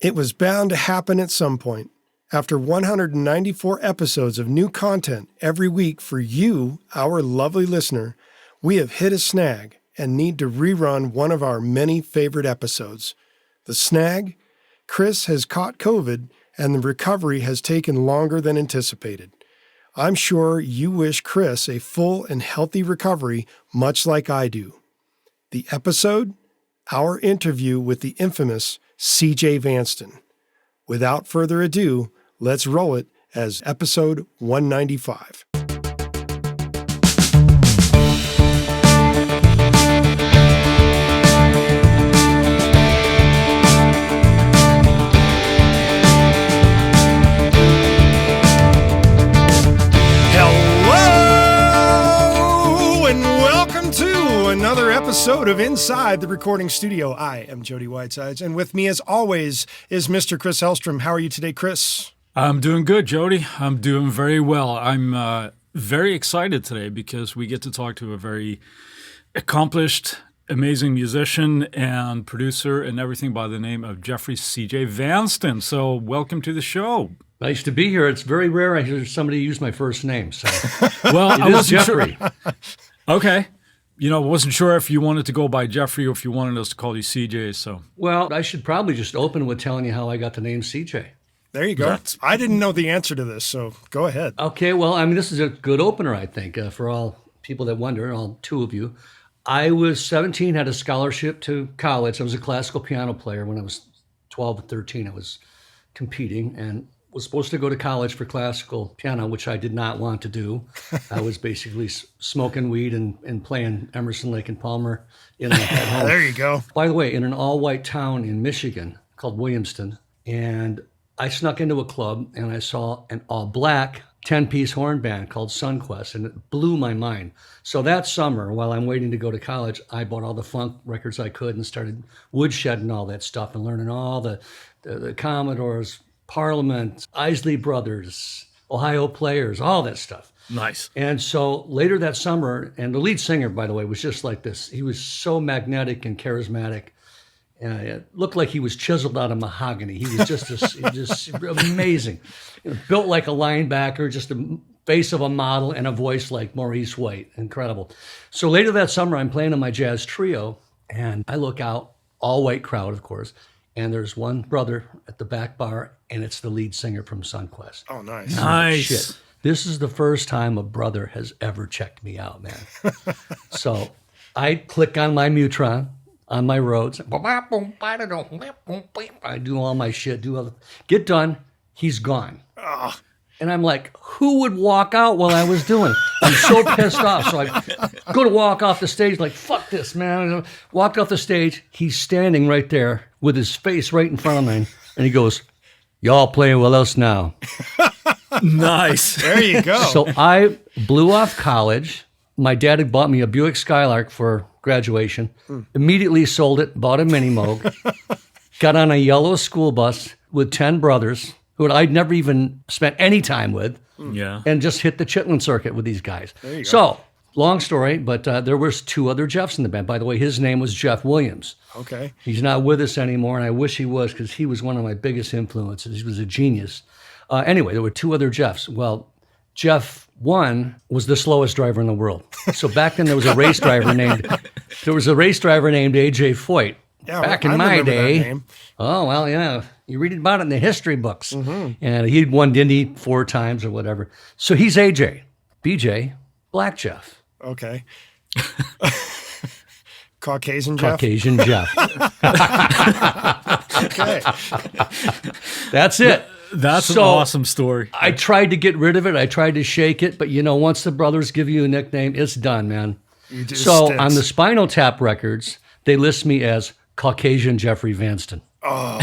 It was bound to happen at some point. After 194 episodes of new content every week for you, our lovely listener, we have hit a snag and need to rerun one of our many favorite episodes. The snag? Chris has caught COVID and the recovery has taken longer than anticipated. I'm sure you wish Chris a full and healthy recovery, much like I do. The episode? Our interview with the infamous CJ Vanston. Without further ado, let's roll it as episode 195. Another episode of Inside the Recording Studio. I am Jody Whitesides, and with me as always is Mr. Chris Hellstrom. How are you today, Chris? I'm doing good, Jody. I'm doing very well. I'm very excited today because we get to talk to a very accomplished, amazing musician and producer and everything by the name of Jeffrey CJ Vanston. So welcome to the show. Nice to be here. It's very rare I hear somebody use my first name. So well, I wasn't Jeffrey. Sure. Okay. You know, I wasn't sure if you wanted to go by Jeffrey or if you wanted us to call you CJ, so. Well, I should probably just open with telling you how I got the name CJ. There you go. I didn't know the answer to this, so go ahead. Okay, well, I mean, this is a good opener, I think, for all people that wonder, all two of you. I was 17, had a scholarship to college. I was a classical piano player. When I was 12 and 13, I was competing and was supposed to go to college for classical piano, which I did not want to do. I was basically smoking weed and playing Emerson, Lake and Palmer at home. There you go. By the way, in an all-white town in Michigan called Williamston, and I snuck into a club and I saw an all-black 10-piece horn band called Sunquest, and it blew my mind. So that summer, while I'm waiting to go to college, I bought all the funk records I could and started woodshedding all that stuff and learning all the Commodores, Parliament, Isley Brothers, Ohio Players, all that stuff. Nice. And so later that summer, and the lead singer, by the way, was just like this. He was so magnetic and charismatic. It looked like he was chiseled out of mahogany. He was just amazing. Built like a linebacker, just a face of a model and a voice like Maurice White. Incredible. So later that summer, I'm playing in my jazz trio, and I look out, all white crowd, of course, and there's one brother at the back bar, and it's the lead singer from Sunquest. Oh, nice. Nice. Shit. This is the first time a brother has ever checked me out, man. So I click on my Mutron on my Rhodes. I do all my shit, get done. He's gone. Oh. And I'm like, who would walk out while I was doing it? I'm so pissed off. So I go to walk off the stage like, fuck this, man. Walked off the stage. He's standing right there with his face right in front of me. And he goes, y'all playing with us now. Nice. There you go. So I blew off college. My dad had bought me a Buick Skylark for graduation. Immediately sold it, bought a Mini Moog. Got on a yellow school bus with 10 brothers who I'd never even spent any time with. Yeah. And just hit the Chitlin circuit with these guys. There you go. So, long story, but there was two other Jeffs in the band. By the way, his name was Jeff Williams. Okay. He's not with us anymore, and I wish he was because he was one of my biggest influences. He was a genius. Anyway, there were two other Jeffs. Well, Jeff 1 was the slowest driver in the world. So back then there was a race driver named AJ Foyt. Yeah, back I in my remember that day. name. Oh, well, yeah. You read about it in the history books. Mm-hmm. And he'd won Indy 4 times or whatever. So he's AJ. BJ, Black Jeff. Okay. Caucasian Jeff? Caucasian Jeff. Okay. That's it. That's an awesome story. I tried to get rid of it. I tried to shake it. But, once the brothers give you a nickname, it's done, man. So on the Spinal Tap records, they list me as Caucasian Jeffrey Vanston. Oh.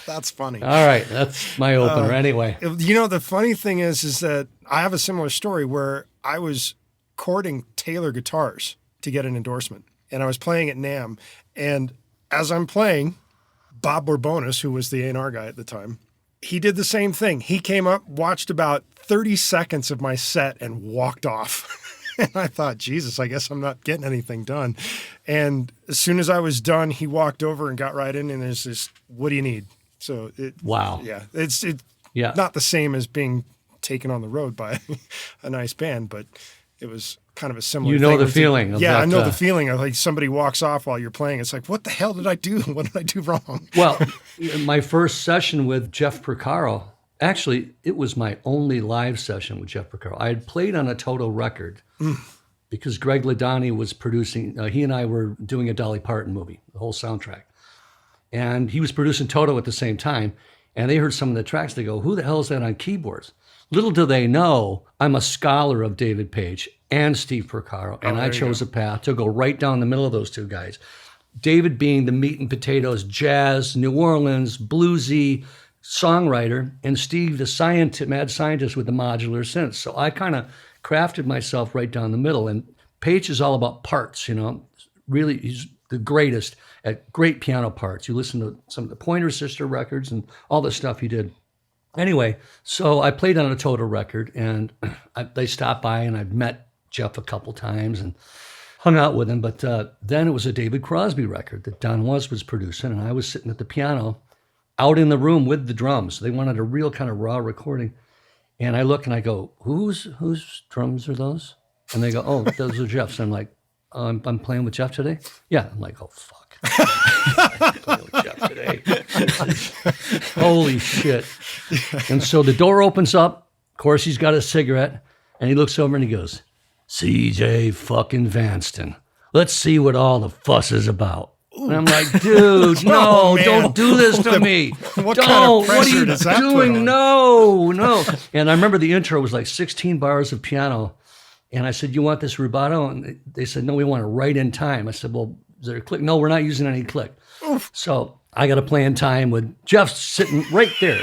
That's funny. All right. That's my opener anyway. The funny thing is that I have a similar story where I was courting Taylor guitars to get an endorsement. And I was playing at NAMM. And as I'm playing, Bob Borbonis, who was the A&R guy at the time, he did the same thing. He came up, watched about 30 seconds of my set, and walked off. And I thought, Jesus, I guess I'm not getting anything done. And as soon as I was done, he walked over and got right in, and there's this, what do you need? So wow. Yeah, it's Yeah. not the same as being taken on the road by a nice band, but it was kind of a similar You know thing. the feeling of yeah, that, I know the feeling of like somebody walks off while you're playing. It's like, what the hell did I do? What did I do wrong? Well, my first session with Jeff Porcaro, actually, it was my only live session with Jeff Porcaro. I had played on a Toto record because Greg Ladani was producing, he and I were doing a Dolly Parton movie, the whole soundtrack. And he was producing Toto at the same time. And they heard some of the tracks. They go, who the hell is that on keyboards? Little do they know, I'm a scholar of David Page and Steve Porcaro. And I chose a path to go right down the middle of those two guys. David being the meat and potatoes, jazz, New Orleans, bluesy songwriter, and Steve the mad scientist with the modular synths. So I kind of crafted myself right down the middle. And Page is all about parts, you know. Really, he's the greatest at great piano parts. You listen to some of the Pointer Sister records and all the stuff he did. Anyway, so I played on a Toto record, and they stopped by, and I've met Jeff a couple times and hung out with him. But then it was a David Crosby record that Don was producing, and I was sitting at the piano out in the room with the drums. They wanted a real kind of raw recording. And I look and I go, whose drums are those? And they go, oh, those are Jeff's. And I'm like, I'm playing with Jeff today? Yeah. I'm like, oh, fuck. I'm playing with Jeff today. Holy shit. And so the door opens up. Of course, he's got a cigarette. And he looks over and he goes, CJ fucking Vanston. Let's see what all the fuss is about. And I'm like, dude, no, don't do this to me. What kind of pressure does that put on? What are you doing? No. And I remember the intro was like 16 bars of piano. And I said, you want this rubato? And they said, no, we want it right in time. I said, well, is there a click? No, we're not using any click. Oof. So I got to play in time with Jeff sitting right there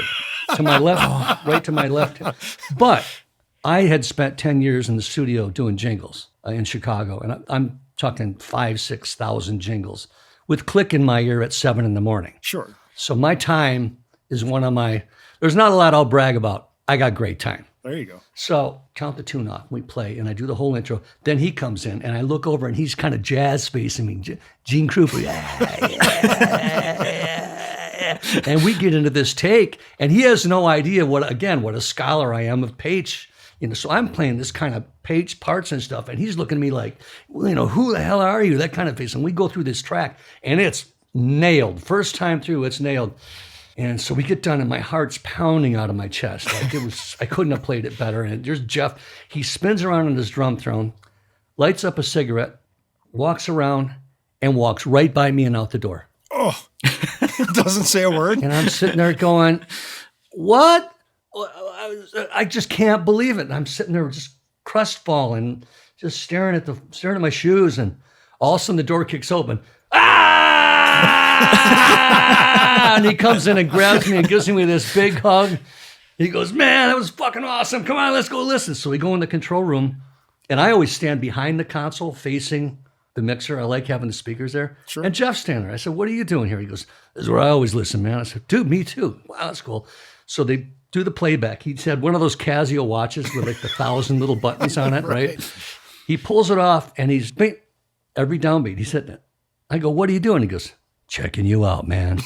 to my left, right to my left. But I had spent 10 years in the studio doing jingles in Chicago. And I'm talking 5,000, 6,000 jingles with click in my ear at 7 a.m. Sure. So my time is there's not a lot I'll brag about. I got great time. There you go. So count the tune off. We play, and I do the whole intro. Then he comes in, and I look over, and he's kind of jazz spacing me. Gene Krupa. And we get into this take, and he has no idea what a scholar I am of Page. You know, so I'm playing this kind of Page parts and stuff, and he's looking at me like, well, you know, who the hell are you? That kind of face. And we go through this track, and it's nailed. First time through, it's nailed. And so we get done, and my heart's pounding out of my chest. Like I couldn't have played it better. And there's Jeff. He spins around on his drum throne, lights up a cigarette, walks around, and walks right by me and out the door. Oh, doesn't say a word. And I'm sitting there going, what? I just can't believe it. And I'm sitting there just crestfallen, just staring at my shoes. And all of a sudden the door kicks open. And he comes in and grabs me and gives me this big hug. He goes, man, that was fucking awesome. Come on, let's go listen. So we go in the control room, and I always stand behind the console facing the mixer. I like having the speakers there. Sure. And Jeff's standing there. I said, what are you doing here? He goes, this is where I always listen, man. I said, dude, me too. Wow, that's cool. So they do the playback. He had one of those Casio watches with like the 1,000 little buttons on it, right? He pulls it off, and he's every downbeat. He's hitting it. I go, what are you doing? He goes, checking you out, man.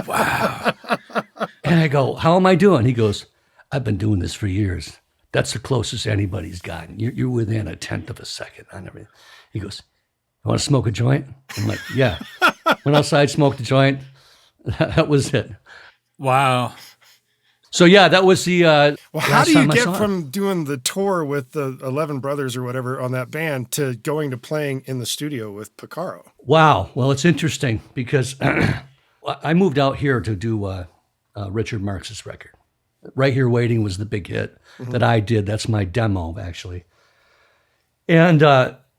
Wow. And I go, how am I doing? He goes, I've been doing this for years. That's the closest anybody's gotten. You're within 1/10 of a second on everything. He goes, you want to smoke a joint? I'm like, yeah. Went outside, smoked a joint. That was it. Wow. So yeah, that was the well, how do you get from from doing the tour with the 11 brothers or whatever on that band to going to playing in the studio with Porcaro? Wow. Well, it's interesting because I moved out here to do Richard Marx's record. Right Here Waiting was the big hit that I did. That's my demo, actually. And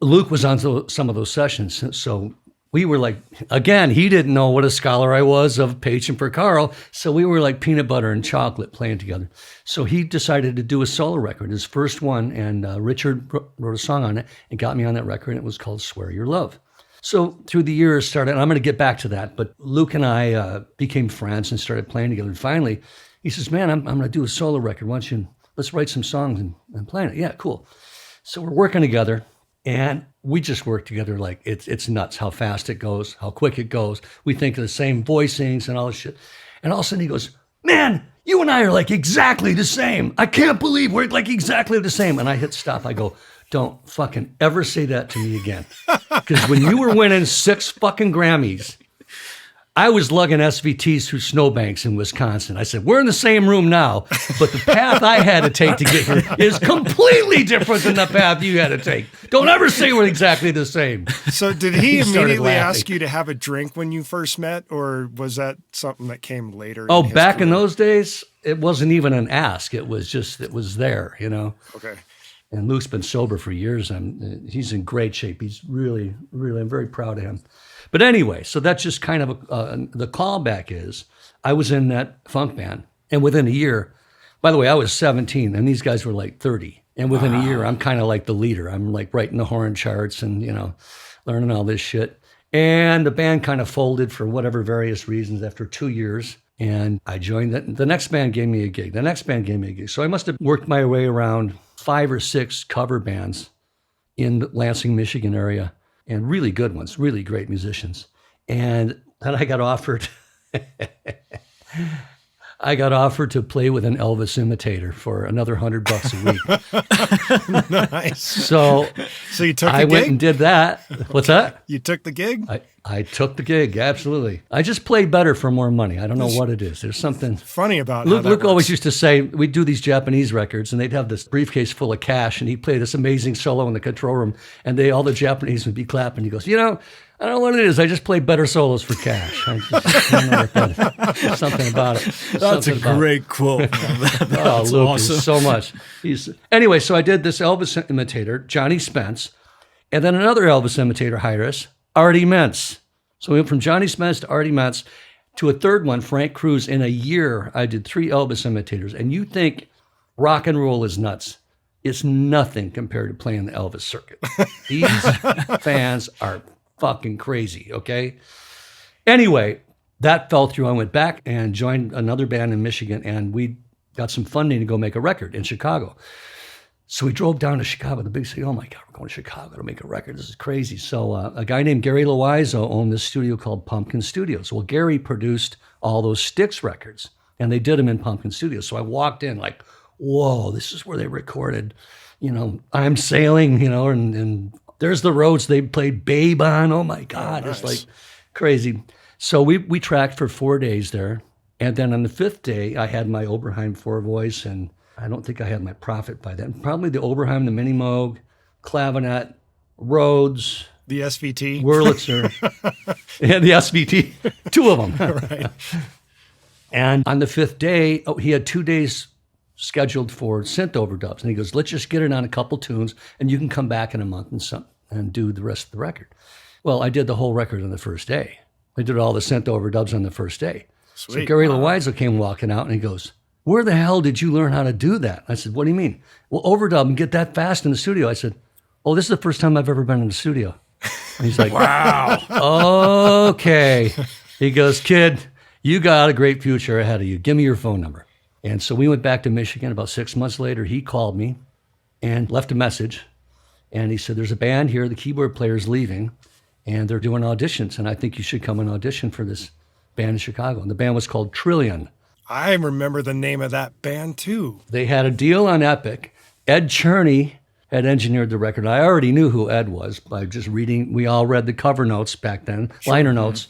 Luke was on some of those sessions. So we were like, again, he didn't know what a scholar I was of Page and Porcaro. So we were like peanut butter and chocolate playing together. So he decided to do a solo record, his first one. And Richard wrote a song on it and got me on that record. And it was called Swear Your Love. So through the years and I'm going to get back to that, but Luke and I became friends and started playing together. And finally, he says, man, I'm going to do a solo record. Why don't you, let's write some songs and play it. Yeah, cool. So we're working together, and we just work together like it's nuts how fast it goes, how quick it goes. We think of the same voicings and all this shit. And all of a sudden he goes, man, you and I are like exactly the same. I can't believe we're like exactly the same. And I hit stop. I go, don't fucking ever say that to me again. Because when you were winning 6 fucking Grammys, I was lugging SVTs through snowbanks in Wisconsin. I said, we're in the same room now, but the path I had to take to get here is completely different than the path you had to take. Don't ever say we're exactly the same. So did he started immediately laughing. ask you to have a drink when you first met, or was that something that came later? Oh, his back in career? those days, it wasn't even an ask. It was just, it was there, you know? Okay. And Luke's been sober for years. He's in great shape. He's really, I'm very proud of him. But anyway, so that's just kind of the callback is I was in that funk band, and within a year, by the way, I was 17 and these guys were like 30. And within a year, I'm kind of like the leader. I'm like writing the horn charts and, you know, learning all this shit. And the band kind of folded for whatever various reasons after 2 years. And I joined the next band gave me a gig. The next band gave me a gig. So I must have worked my way around 5 or 6 cover bands in the Lansing, Michigan area. And really good ones, really great musicians. And then I got offered to play with an Elvis imitator for another $100 a week. Nice. So you took the I gig? went and did that. What's that? You took the gig? I took the gig, absolutely. I just play better for more money. I don't know what it is. There's something Funny about Luke, how that Luke always works. used to say, we'd do these Japanese records and they'd have this briefcase full of cash and he'd play this amazing solo in the control room and all the Japanese would be clapping. He goes, you know, I don't know what it is. I just play better solos for cash. I don't know what that is. Something about it. That's Something a about it. great quote. That's Luke awesome. is so much. Anyway, so I did this Elvis imitator, Johnny Spence, and then another Elvis imitator hired us, Artie Mentz. So we went from Johnny Spence to Artie Mentz to a third one, Frank Cruz. In a year, I did 3 Elvis imitators. And you think rock and roll is nuts. It's nothing compared to playing the Elvis circuit. These fans are fucking crazy, okay? Anyway, that fell through. I went back and joined another band in Michigan, and we got some funding to go make a record in Chicago. So we drove down to Chicago, the big city. Oh my God, we're going to Chicago to make a record. This is crazy. So a guy named Gary Loizo owned this studio called Pumpkin Studios. Well, Gary produced all those Styx records, and they did them in Pumpkin Studios. So I walked in like, whoa, this is where they recorded, you know, I'm Sailing, you know, and there's the roads they played Babe on. Oh my God, nice. It's like crazy. So we tracked for 4 days there. And then on the 5th day, I had my Oberheim 4-voice, and I don't think I had my Prophet by then. Probably the Oberheim, the Mini Moog, Clavinet, Rhodes, The SVT. Wurlitzer, and the SVT, 2 of them. Right. And on the 5th day, he had 2 days scheduled for synth overdubs. And he goes, let's just get it on a couple tunes, and you can come back in a month and do the rest of the record. Well, I did the whole record on the first day. I did all the synth overdubs on the first day. So Sweet. Gary Loizo came walking out, and he goes, where the hell did you learn how to do that? I said, what do you mean? Well, overdub and get that fast in the studio. I said, oh, this is the first time I've ever been in the studio. And he's like, wow, okay. He goes, kid, you got a great future ahead of you. Give me your phone number. And so we went back to Michigan. About 6 months later, he called me and left a message. And he said, there's a band here. The keyboard player's leaving, and they're doing auditions. And I think you should come and audition for this band in Chicago. And the band was called Trillion. I remember the name of that band too. They had a deal on Epic. Ed Cherney had engineered the record. I already knew who Ed was by just reading. We all read the cover notes back then, liner notes.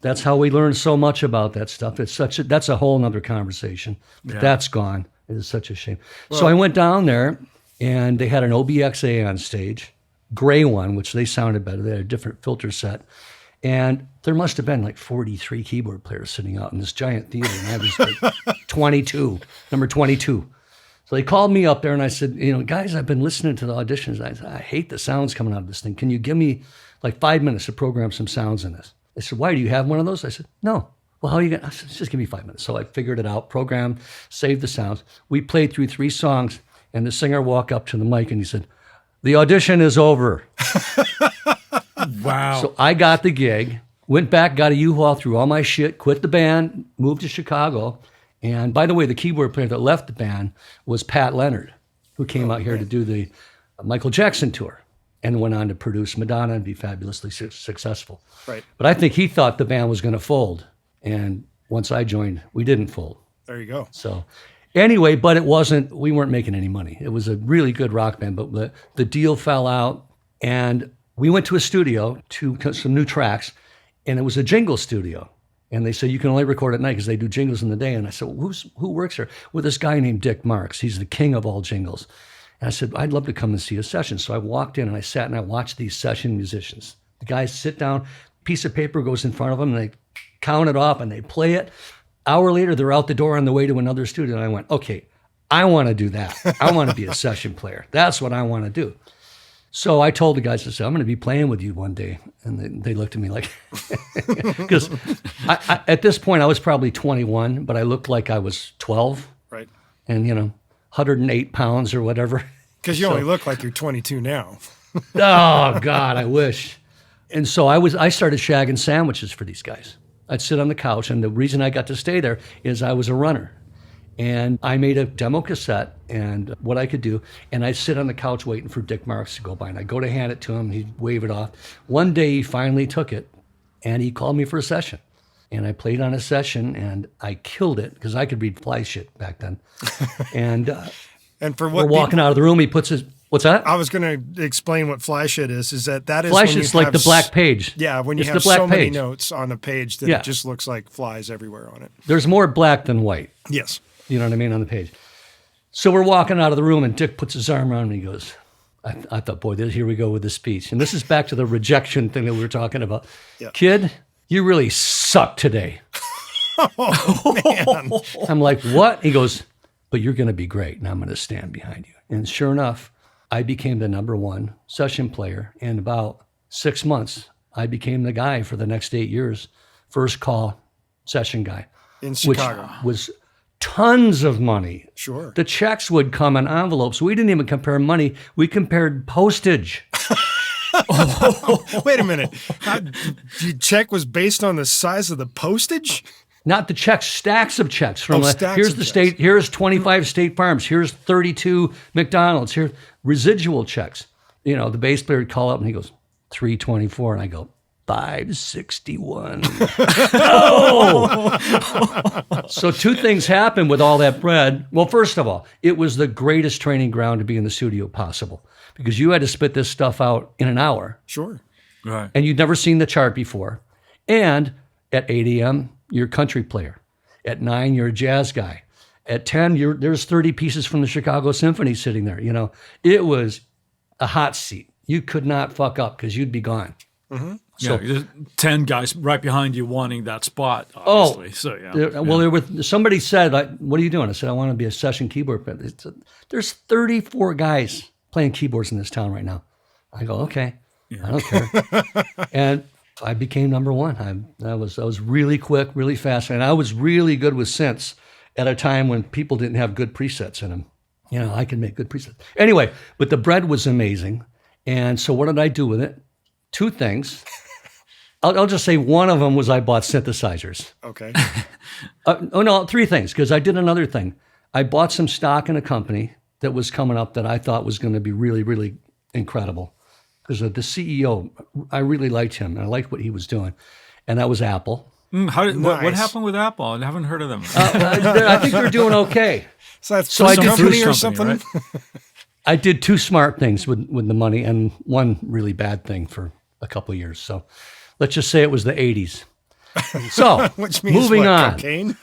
That's how we learned so much about that stuff. That's a whole nother conversation. But that's gone. It is such a shame. So I went down there, and they had an OBXA on stage, gray one, which they sounded better. They had a different filter set. And there must have been like 43 keyboard players sitting out in this giant theater. And I was like 22, number 22. So they called me up there, and I said, you know, guys, I've been listening to the auditions. I said, I hate the sounds coming out of this thing. Can you give me like 5 minutes to program some sounds in this? They said, why, do you have one of those? I said, no. Well, how are you going to? I said, just give me 5 minutes. So I figured it out, programmed, saved the sounds. We played through 3 songs, and the singer walked up to the mic, and he said, the audition is over. Wow. So I got the gig, went back, got a U-Haul, threw all my shit, quit the band, moved to Chicago. And by the way, the keyboard player that left the band was Pat Leonard, who came out here to do the Michael Jackson tour and went on to produce Madonna and be fabulously successful. Right. But I think he thought the band was going to fold. And once I joined, we didn't fold. There you go. So anyway, but we weren't making any money. It was a really good rock band, but the deal fell out. And we went to a studio to cut some new tracks, and it was a jingle studio. And they said, you can only record at night because they do jingles in the day. And I said, well, who works here? Well, this guy named Dick Marks. He's the king of all jingles. And I said, I'd love to come and see a session. So I walked in and I sat and I watched these session musicians. The guys sit down, piece of paper goes in front of them, and they count it off and they play it. Hour later, they're out the door on the way to another studio. And I went, okay, I want to do that. I want to be a session player. That's what I want to do. So I told the guys, I said, I'm going to be playing with you one day. And they looked at me like, because at this point I was probably 21, but I looked like I was 12. Right. And, 108 pounds or whatever. Because you only look like you're 22 now. Oh, God, I wish. And so I started shagging sandwiches for these guys. I'd sit on the couch, and the reason I got to stay there is I was a runner. And I made a demo cassette and what I could do, and I'd sit on the couch waiting for Dick Marks to go by. And I'd go to hand it to him, he'd wave it off. One day he finally took it, and he called me for a session. And I played on a session, and I killed it, because I could read fly shit back then. And for what we're walking out of the room, he puts his... What's that? I was going to explain what fly shit is that is fly when shit's you like have the black page. Yeah, when you It's have the black so many page. notes on a page that it just looks like flies everywhere on it. There's more black than white. Yes. You know what I mean, on the page. So we're walking out of the room, and Dick puts his arm around me and he goes, I thought, boy, here we go with the speech. And this is back to the rejection thing that we were talking about. Yep. Kid, you really suck today. Oh, man. I'm like, what? He goes, but you're going to be great, and I'm going to stand behind you. And sure enough, I became the number 1 session player. In about 6 months, I became the guy for the next 8 years, first call session guy. In Chicago. Which was tons of money. Sure. The checks would come in envelopes. We didn't even compare money. We compared postage. Wait a minute. Your check was based on the size of the postage? Not the checks, stacks of checks. From Stacks here's of the checks. state, here's 25 State Farms, here's 32 McDonald's, here's residual checks. The bass player would call up and he goes, 324. And I go, 561. Oh! So 2 things happened with all that bread. Well, first of all, it was the greatest training ground to be in the studio possible, because you had to spit this stuff out in an hour. Sure. Right. And you'd never seen the chart before. And at 8 a.m., you're a country player. At 9, you're a jazz guy. At 10, there's 30 pieces from the Chicago Symphony sitting there. It was a hot seat. You could not fuck up because you'd be gone. Mm-hmm. So, there's 10 guys right behind you wanting that spot, obviously. So, somebody said, what are you doing? I said, I want to be a session keyboard player. There's 34 guys playing keyboards in this town right now. I go, okay, I don't care. And I became number 1. I was really quick, really fast, and I was really good with synths at a time when people didn't have good presets in them. I could make good presets. Anyway, but the bread was amazing. And so what did I do with it? 2 things. I'll just say one of them was I bought synthesizers. Okay. 3 things, because I did another thing. I bought some stock in a company that was coming up that I thought was going to be really, really incredible. Because the CEO, I really liked him, and I liked what he was doing. And that was Apple. what happened with Apple? I haven't heard of them. I think they're doing okay. So that's So I did company or company, something? right? I did 2 smart things with the money and 1 really bad thing for a couple of years. So let's just say it was the 80s. So Which means moving what, on. cocaine?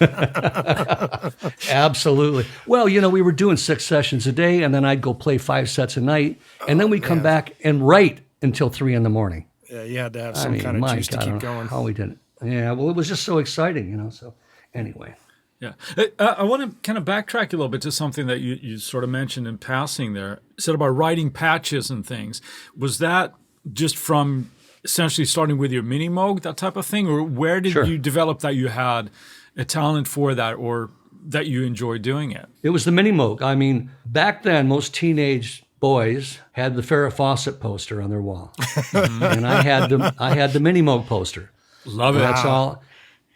Absolutely. Well, we were doing 6 sessions a day, and then I'd go play 5 sets a night, and then we'd come back and write until 3 a.m. Yeah, you had to have some kind of juice to keep going. How we did it. Yeah, well, it was just so exciting, So anyway. Yeah. I want to kind of backtrack a little bit to something that you sort of mentioned in passing there. You said about writing patches and things. Was that just from essentially starting with your mini Moog, that type of thing? Or where did you develop that you had a talent for that, or that you enjoyed doing it? It was the mini Moog. I mean, back then, most teenage boys had the Farrah Fawcett poster on their wall. And I had the mini Moog poster. Love it. That's all.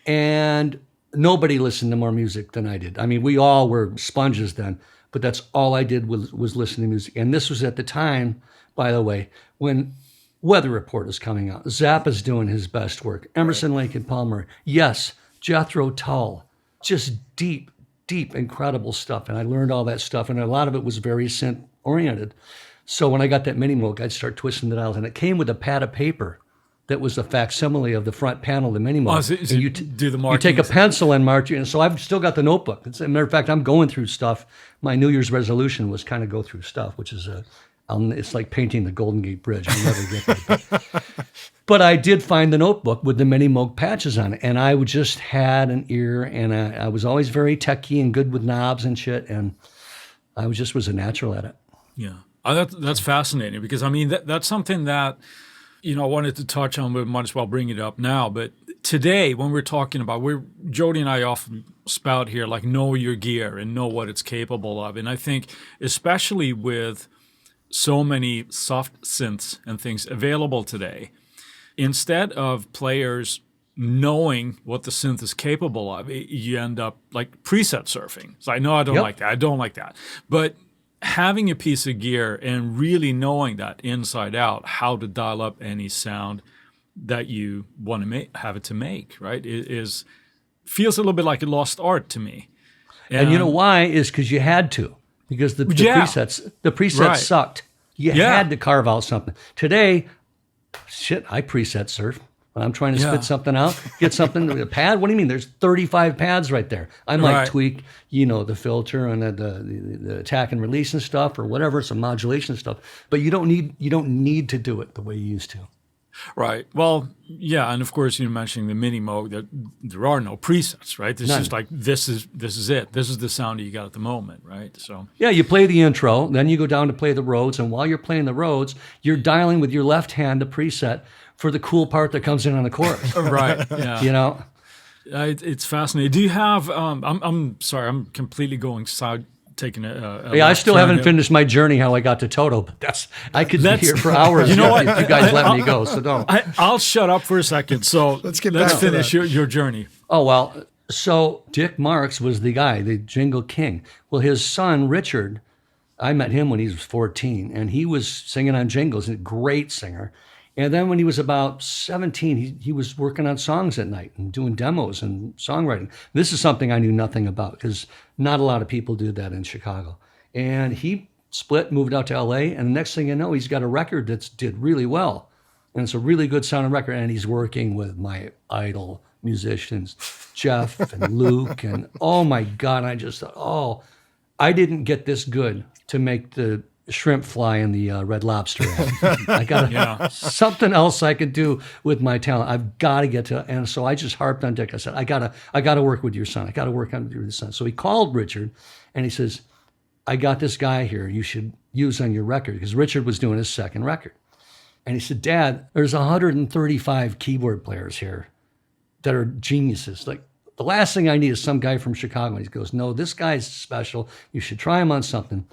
And nobody listened to more music than I did. I mean, we all were sponges then. but that's all I did was listen to music. And this was at the time, by the way, when Weather Report is coming out. Zappa's doing his best work. Emerson, Lake and Palmer. Yes, Jethro Tull. Just deep, incredible stuff. And I learned all that stuff. And a lot of it was very synth-oriented. So when I got that Mini Moog, I'd start twisting the dials. And it came with a pad of paper that was a facsimile of the front panel of the Mini Moog. So you do the markings. You take a pencil and mark it. And so I've still got the notebook. As a matter of fact, I'm going through stuff. My New Year's resolution was kind of go through stuff, which is it's like painting the Golden Gate Bridge. I'll never get there. But I did find the notebook with the Mini Moog patches on it, and I just had an ear, and I was always very techie and good with knobs and shit, and I was a natural at it. Yeah, that's fascinating because I mean that's something that I wanted to touch on, but might as well bring it up now. But today, when we're talking about, Jody and I often spout here like know your gear and know what it's capable of, and I think especially with so many soft synths and things available today, instead of players knowing what the synth is capable of, you end up like preset surfing. So I know I don't like that. I don't like that. But having a piece of gear and really knowing that inside out, how to dial up any sound that you want to have it to make, right, feels a little bit like a lost art to me. And you know why? Is because you had to. Because the presets sucked. You had to carve out something. Today, I preset surf. When I'm trying to spit something out, get something, a pad. What do you mean? There's 35 pads right there. I might tweak, the filter and the attack and release and stuff or whatever, some modulation stuff. But you don't need to do it the way you used to. Right. Well, yeah, and of course you're mentioning the Mini Moog. That there are no presets, right? It's just like this is it. This is the sound you got at the moment, right? So you play the intro, then you go down to play the Rhodes, and while you're playing the Rhodes, you're dialing with your left hand a preset for the cool part that comes in on the chorus. Right. Yeah. It's fascinating. Do you have? I'm sorry. I'm completely going side. Taking I still haven't finished my journey how I got to Toto, but I could be here for hours. You know what? If you guys let me go, so don't. I'll shut up for a second. So let's finish your journey. Oh, well, so Dick Marks was the guy, the jingle king. Well, his son, Richard, I met him when he was 14, and he was singing on jingles, a great singer. And then when he was about 17, he was working on songs at night and doing demos and songwriting. This is something I knew nothing about because not a lot of people do that in Chicago. And he split, moved out to LA, and the next thing you know, he's got a record that's did really well. And it's a really good sounding record, and he's working with my idol musicians, Jeff and Luke, and oh my God, I just thought, I didn't get this good to make the shrimp fly in the Red Lobster. I got something else I could do with my talent. I've got to get to, and so I just harped on Dick. I said, I got to work with your son. I got to work on your son. So he called Richard, and he says, I got this guy here you should use on your record, because Richard was doing his second record. And he said, Dad, there's 135 keyboard players here that are geniuses. Like, the last thing I need is some guy from Chicago. And he goes, no, this guy's special. You should try him on something.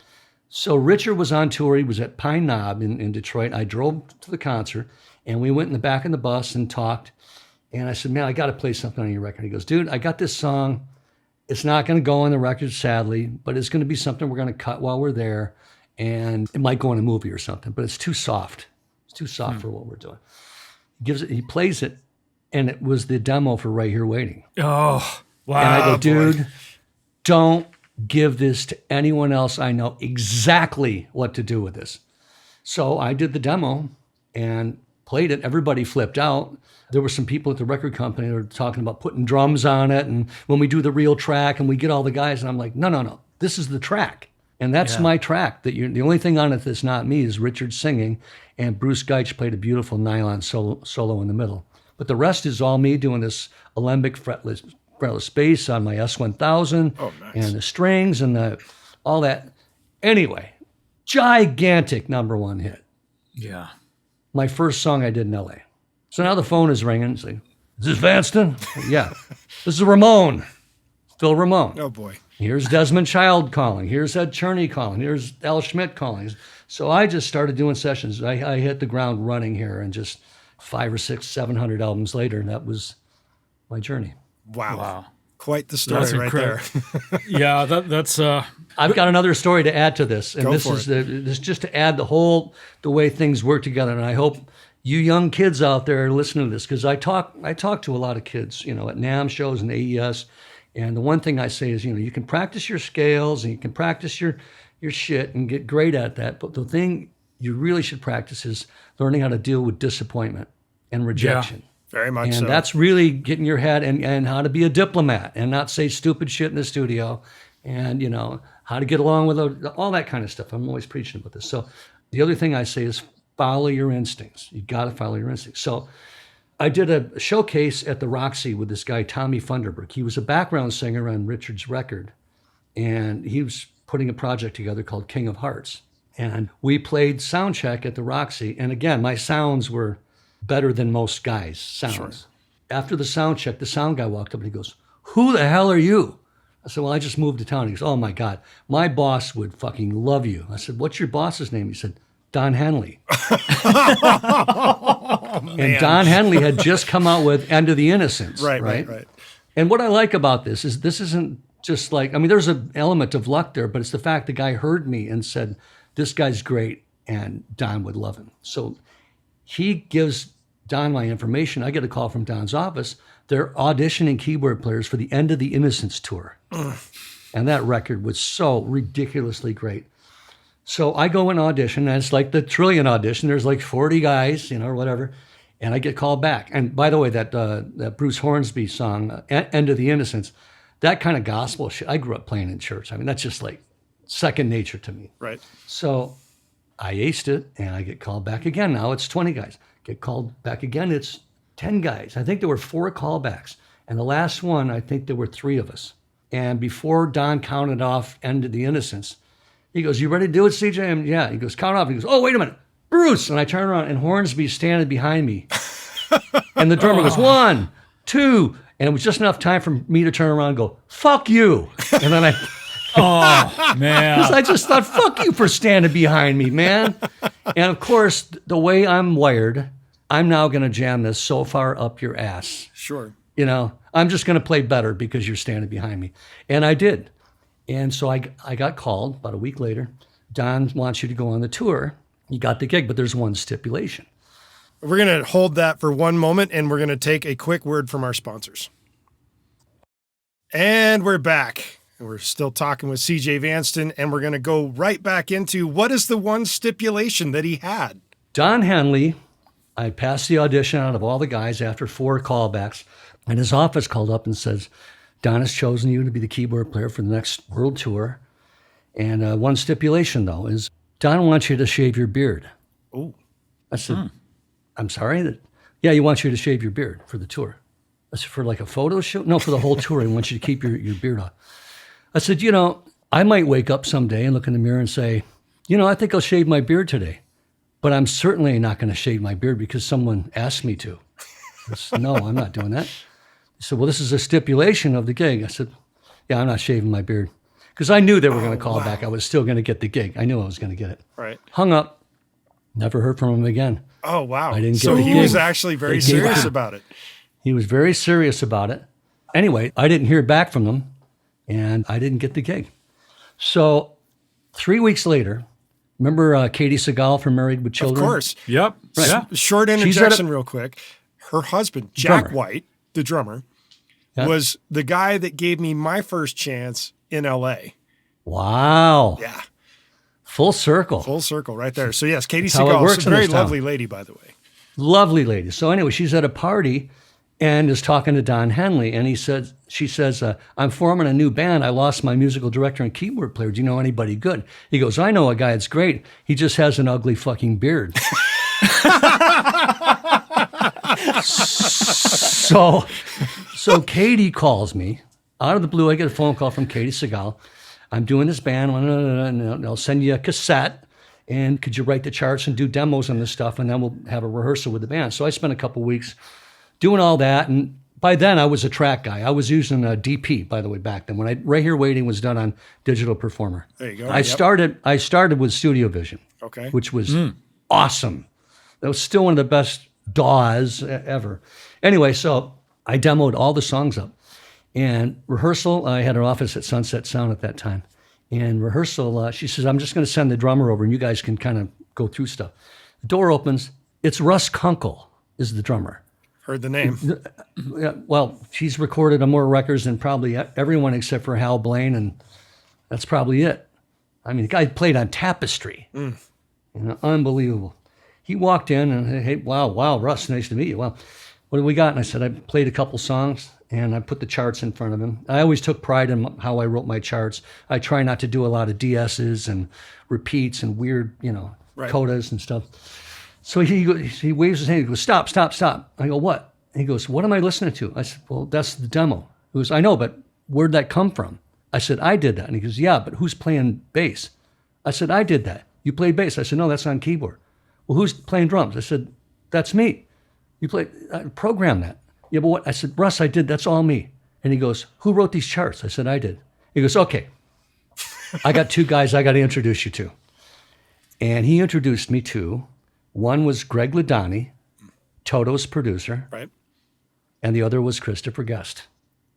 So Richard was on tour. He was at Pine Knob in Detroit. I drove to the concert, and we went in the back of the bus and talked. And I said, man, I got to play something on your record. He goes, dude, I got this song. It's not going to go on the record, sadly, but it's going to be something we're going to cut while we're there. And it might go in a movie or something, but it's too soft. It's too soft for what we're doing. He plays it, and it was the demo for Right Here Waiting. Oh, wow. And I go, dude, don't give this to anyone else. I know exactly what to do with this. So I did the demo and played it. Everybody flipped out. There were some people at the record company that were talking about putting drums on it, and when we do the real track and we get all the guys, and I'm like, no, this is the track. And that's my track. The only thing on it that's not me is Richard singing, and Bruce Geitch played a beautiful nylon solo in the middle. But the rest is all me doing this alembic fretless bass on my S1000 and the strings and all that. Anyway, gigantic #1 hit. Yeah. My first song I did in LA. So now the phone is ringing. It's like, is this Vanston? Yeah. This is Ramon. Phil Ramon. Oh, boy. Here's Desmond Child calling. Here's Ed Cherney calling. Here's Al Schmidt calling. So I just started doing sessions. I hit the ground running here, and just 500 or 600, 700 albums later, and that was my journey. Wow. Quite the story That's right there. Yeah, that's I've got another story to add to this, and Go this for is this just to add the way things work together. And I hope you young kids out there are listening to this, because I talk to a lot of kids, at NAMM shows and AES, and the one thing I say is, you can practice your scales and you can practice your shit and get great at that, but the thing you really should practice is learning how to deal with disappointment and rejection. Yeah. Very much and so. that's really getting your head and how to be a diplomat and not say stupid shit in the studio, and how to get along with all that kind of stuff. I'm always preaching about this. So the other thing I say is follow your instincts. You got to follow your instincts. So I did a showcase at the Roxy with this guy, Tommy Funderburk. He was a background singer on Richard's record, and he was putting a project together called King of Hearts. And we played soundcheck at the Roxy. And again, my sounds were better than most guys' sounds. Sure. After the sound check, the sound guy walked up and he goes, "Who the hell are you?" I said, "Well, I just moved to town." He goes, "Oh my God, my boss would fucking love you." I said, "What's your boss's name?" He said, "Don Henley." And Don Henley had just come out with End of the Innocents. Right. And what I like about this isn't just like, there's an element of luck there, but it's the fact the guy heard me and said, "This guy's great and Don would love him." So he gives Don my information. I get a call from Don's office. They're auditioning keyboard players for the End of the Innocents tour. And that record was so ridiculously great. So I go and audition, and it's like the Trillion audition. There's like 40 guys, or whatever. And I get called back. And by the way, that Bruce Hornsby song, End of the Innocents, that kind of gospel shit, I grew up playing in church. That's just like second nature to me. Right. So I aced it, and I get called back again. Now it's 20 guys. Get called back again, it's 10 guys. I think there were 4 callbacks. And the last one, I think there were 3 of us. And before Don counted off End of the Innocents, he goes, "You ready to do it, CJ?" And yeah. He goes, "Count off." He goes, "Oh, wait a minute, Bruce." And I turn around, and Hornsby's standing behind me. And the drummer goes, 1, 2. And it was just enough time for me to turn around and go, "Fuck you." And then oh, man. Because I just thought, fuck you for standing behind me, man. And of course, the way I'm wired, I'm now going to jam this so far up your ass. Sure. I'm just going to play better because you're standing behind me. And I did. And so I got called about a week later. Don wants you to go on the tour. You got the gig, but there's one stipulation. We're going to hold that for one moment, and we're going to take a quick word from our sponsors. And we're back. We're still talking with CJ Vanston, and we're going to go right back into what is the one stipulation that he had? Don Henley, I passed the audition out of all the guys after 4 callbacks, and his office called up and says, "Don has chosen you to be the keyboard player for the next world tour. And one stipulation, though, is Don wants you to shave your beard." Oh. I said, "I'm sorry?" "Yeah, he wants you to shave your beard for the tour." I said, "For like a photo shoot?" "No, for the whole tour. He wants you to keep your beard off." I said, I might wake up someday and look in the mirror and say, I think I'll shave my beard today. But I'm certainly not going to shave my beard because someone asked me to. I said, "No, I'm not doing that." He said, "Well, this is a stipulation of the gig." I said, "Yeah, I'm not shaving my beard." Because I knew they were going to call back. I was still going to get the gig. I knew I was going to get it. Right. Hung up. Never heard from him again. Oh, wow. I didn't get so the he gig. was actually very serious about it. He was very serious about it. Anyway, I didn't hear back from them, and I didn't get the gig. So 3 weeks later, remember Katie Seagal from Married with Children? Of course. Yep. Right. Yeah. Short interjection real quick. Her husband, Jack White, the drummer, was the guy that gave me my first chance in L.A. Wow. Yeah. Full circle. Full circle right there. So yes, Katie how it Seagal, works a in very this town. lovely lady, by the way. Lovely lady. So anyway, she's at a party and is talking to Don Henley, and she says, "I'm forming a new band. I lost my musical director and keyboard player. Do you know anybody good?" He goes, "I know a guy that's great. He just has an ugly fucking beard." So Katie calls me out of the blue. I get a phone call from Katie Seagal. "I'm doing this band, and I'll send you a cassette. And could you write the charts and do demos on this stuff, and then we'll have a rehearsal with the band." So I spent a couple weeks doing all that, and by then I was a track guy. I was using a DP, by the way, back then. When Right Here Waiting was done on Digital Performer. There you go. I started with Studio Vision, Okay. which was awesome. That was still one of the best DAWs ever. Anyway, so I demoed all the songs up, And rehearsal, I had an office at Sunset Sound at that time. In rehearsal, she says, I'm just going to send the drummer over and you guys can kind of go through stuff. The door opens. It's Russ Kunkel is the drummer. Heard the name. Well, she's recorded on more records than probably everyone except for Hal Blaine, and that's probably it. I mean, the guy played on Tapestry. Unbelievable. He walked in and, hey, wow, Russ, nice to meet you. Well, what do we got? And I said, I played a couple songs, and I put the charts in front of him. I always took pride in how I wrote my charts. I try not to do a lot of DSs and repeats and weird, codas and stuff. So he waves his hand. He goes, stop. I go, what? And he goes, what am I listening to? I said, well, that's the demo. He goes, I know, but where'd that come from? I said, I did that. And he goes, yeah, but who's playing bass? I said, I did that. You played bass? I said, no, that's on keyboard. Well, who's playing drums? I said, that's me. You program that. Yeah, but what? I said, Russ, I did. That's all me. And he goes, who wrote these charts? I said, I did. He goes, okay. I got two guys I got to introduce you to. And he introduced me to, one was Greg Ladani, Toto's producer. Right. And the other was Christopher Guest.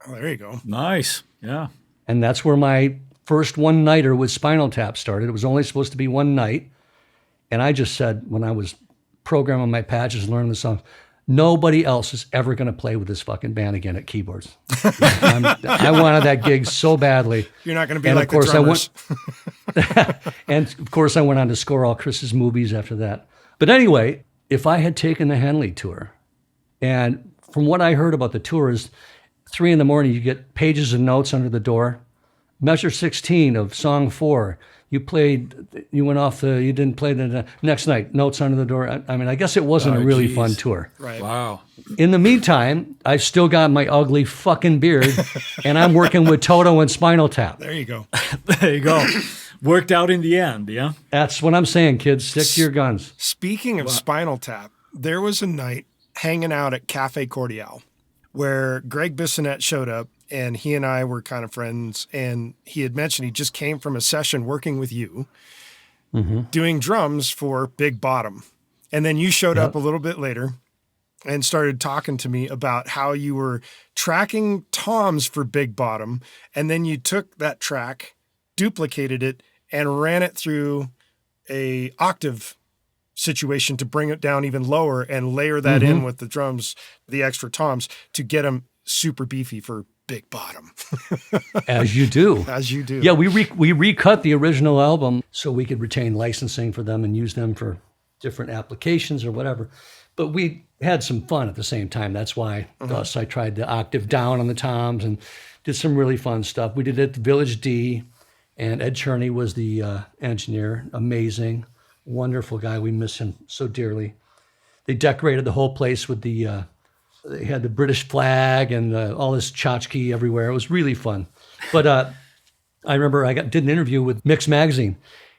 Oh, there you go. Nice. Yeah. And that's where my first one-nighter with Spinal Tap started. It was only supposed to be one night. And I just said, when I was programming my patches and learning the songs, nobody else is ever going to play with this fucking band again at keyboards. I wanted that gig so badly. You're not going to be and like the drummers. And of course, I went on to score all Chris's movies after that. But anyway, if I had taken the Henley tour, and from what I heard about the tour is 3 a.m, you get pages of notes under the door. Measure 16 of song 4. You didn't play the next night, notes under the door. I mean, I guess it wasn't a really fun tour. Right. Wow. In the meantime, I've still got my ugly fucking beard, and I'm working with Toto and Spinal Tap. There you go. There you go. Worked out in the end, yeah? That's what I'm saying, kids. Stick to your guns. Speaking of Spinal Tap, there was a night hanging out at Cafe Cordial where Greg Bissonette showed up, and he and I were kind of friends, and he had mentioned he just came from a session working with you, doing drums for Big Bottom. And then you showed up a little bit later and started talking to me about how you were tracking toms for Big Bottom, and then you took that track, duplicated it, and ran it through a octave situation to bring it down even lower and layer that in with the drums, the extra toms, to get them super beefy for Big Bottom. As you do. As you do. Yeah, we recut the original album so we could retain licensing for them and use them for different applications or whatever. But we had some fun at the same time. That's why thus I tried the octave down on the toms and did some really fun stuff. We did it at the Village D, and Ed Cherney was the engineer. Amazing, wonderful guy. We miss him so dearly. They decorated the whole place with they had the British flag and all this tchotchke everywhere. It was really fun. But I remember I did an interview with Mix Magazine,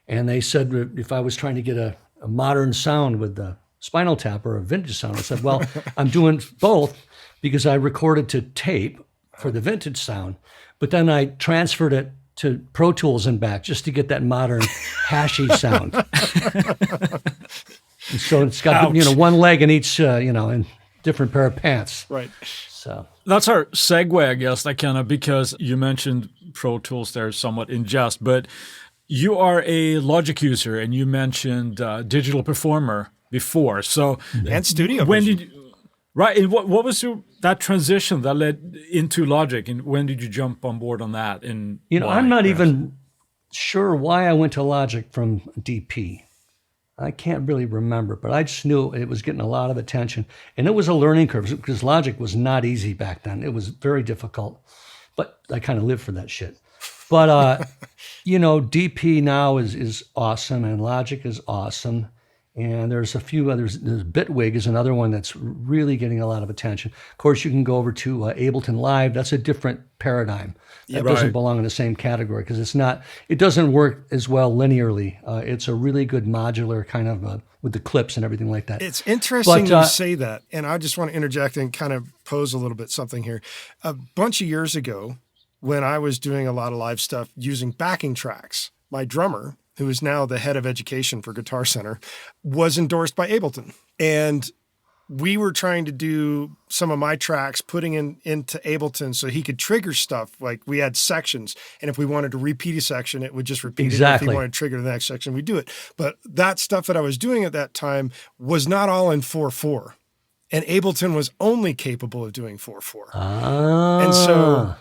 and they said if I was trying to get a modern sound with the Spinal Tap or a vintage sound, I said, well, I'm doing both because I recorded to tape for the vintage sound, but then I transferred it to Pro Tools and back just to get that modern hashy sound. And so it's got one leg in each, in different pair of pants. Right. So that's our segue, I guess, because you mentioned Pro Tools there somewhat in jest, but you are a Logic user and you mentioned Digital Performer before. So and Studio when Vision. did you, right? And what was that transition that led into Logic, and when did you jump on board on that? And I'm not even sure why I went to Logic from DP. I can't really remember, but I just knew it was getting a lot of attention. And it was a learning curve because Logic was not easy back then. It was very difficult, but I kind of lived for that shit. But, DP now is awesome and Logic is awesome. And there's a few others. There's Bitwig is another one that's really getting a lot of attention. Of course, you can go over to Ableton Live. That's a different paradigm. That doesn't belong in the same category because it doesn't work as well linearly. It's a really good modular kind of with the clips and everything like that. It's interesting you say that. And I just want to interject and kind of pose a little bit something here. A bunch of years ago, when I was doing a lot of live stuff using backing tracks, my drummer, who is now the head of education for Guitar Center, was endorsed by Ableton. And we were trying to do some of my tracks, putting into Ableton so he could trigger stuff. Like we had sections, and if we wanted to repeat a section, it would just repeat it. If he wanted to trigger the next section, we'd do it. But that stuff that I was doing at that time was not all in 4/4. And Ableton was only capable of doing 4/4. And so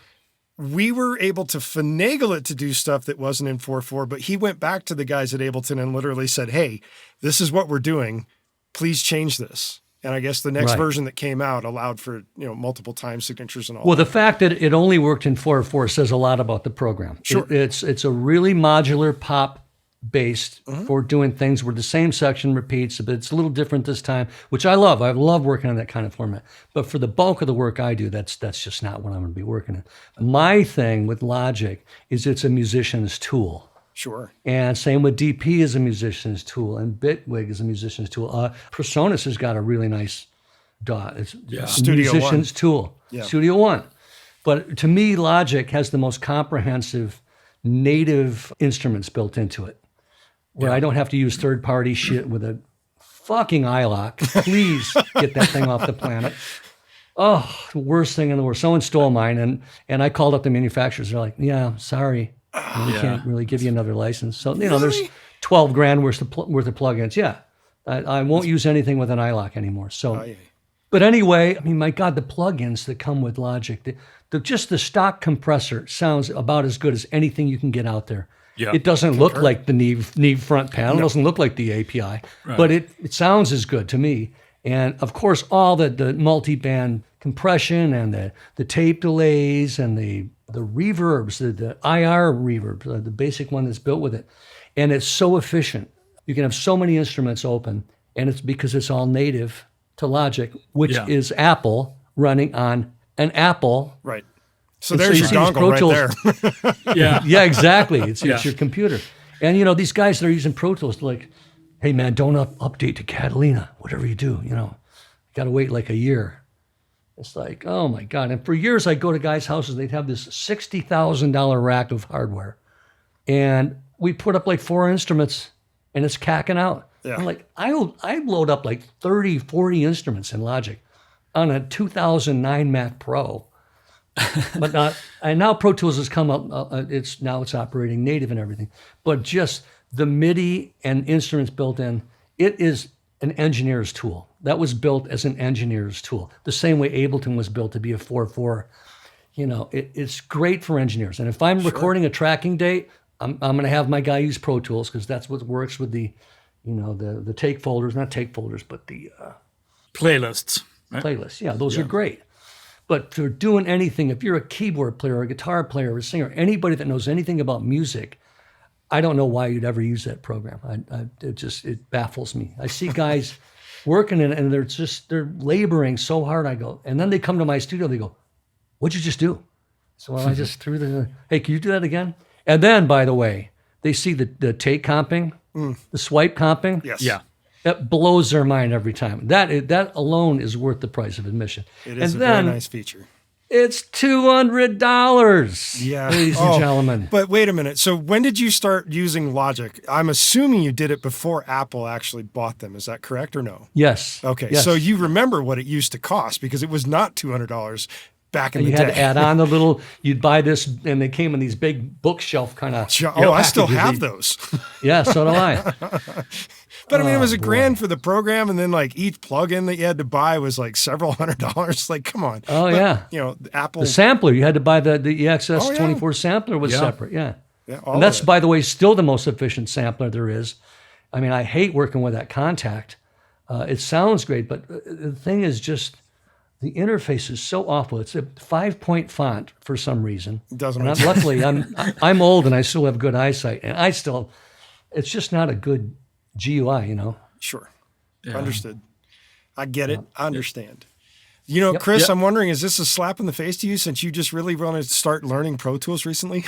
we were able to finagle it to do stuff that wasn't in 4/4, but he went back to the guys at Ableton and literally said, hey, this is what we're doing. Please change this. And I guess the next version that came out allowed for, multiple time signatures and all. Well, the fact that it only worked in 4/4 says a lot about the program. Sure. It's a really modular pop based for doing things where the same section repeats, but it's a little different this time, which I love. I love working on that kind of format. But for the bulk of the work I do, that's just not what I'm going to be working in. My thing with Logic is it's a musician's tool. Sure. And same with DP is a musician's tool, and Bitwig is a musician's tool. Presonus has got a really nice dot. It's a Studio musician's One. tool. Yeah. Studio One. But to me, Logic has the most comprehensive native instruments built into it, where I don't have to use third-party shit with a fucking iLock. Please get that thing off the planet. Oh, the worst thing in the world. Someone stole mine, and I called up the manufacturers. They're like, yeah, sorry. We can't really give you another license. So, there's $12,000 worth of plugins. Yeah. I won't use anything with an iLock anymore. So, but anyway, my God, the plugins that come with Logic, just the stock compressor sounds about as good as anything you can get out there. Yeah. It doesn't look like the Neve front panel. It doesn't look like the API, but it sounds as good to me. And of course, all the multi-band compression and the tape delays and the reverbs, the IR reverb, the basic one that's built with it. And it's so efficient. You can have so many instruments open, and it's because it's all native to Logic, which is Apple running on an Apple. Right. So there's your dongle right there. Yeah, exactly. It's your computer. And, these guys that are using Pro Tools, they're like, hey, man, don't update to Catalina, whatever you do, got to wait like a year. It's like, oh, my God. And for years, I'd go to guys' houses. They'd have this $60,000 rack of hardware. And we put up like 4 instruments, and it's cacking out. Yeah. I'm like, I load up like 30, 40 instruments in Logic on a 2009 Mac Pro. But now Pro Tools has come up. It's operating native and everything. But just the MIDI and instruments built in, it is an engineer's tool. That was built as an engineer's tool. The same way Ableton was built to be a 4/4. It's great for engineers. And if I'm recording a tracking date, I'm going to have my guy use Pro Tools because that's what works with the take folders, not take folders, but the playlists. Right? Playlists. Yeah, those are great. But for doing anything, if you're a keyboard player, or a guitar player, or a singer, anybody that knows anything about music, I don't know why you'd ever use that program. It baffles me. I see guys working in it, and they're laboring so hard. I go, and then they come to my studio. They go, "What'd you just do?" So I just threw hey, can you do that again? And then, by the way, they see the take comping, the swipe comping. Yes. Yeah. That blows their mind every time. That alone is worth the price of admission. It is a very nice feature. It's $200, ladies and gentlemen. But wait a minute. So when did you start using Logic? I'm assuming you did it before Apple actually bought them. Is that correct or no? Yes. Okay. Yes. So you remember what it used to cost because it was not $200 back in the day. You had to add on the little, you'd buy this, and they came in these big bookshelf kind of. I still have those. Yeah, so do I. But it was $1,000 for the program, and then like each plugin that you had to buy was like several $100s. Like, come on. Oh, but, Apple. The sampler, you had to buy the EXS24 sampler was separate. Yeah. And that's, by the way, still the most efficient sampler there is. I hate working with that Contact. It sounds great, but the thing is just the interface is so awful. It's a 5-point font for some reason. It doesn't. And luckily, I'm old and I still have good eyesight, and it's just not a good GUI, Sure. Yeah. Understood. I get it. I understand. Chris, I'm wondering, is this a slap in the face to you since you just really want to start learning Pro Tools recently?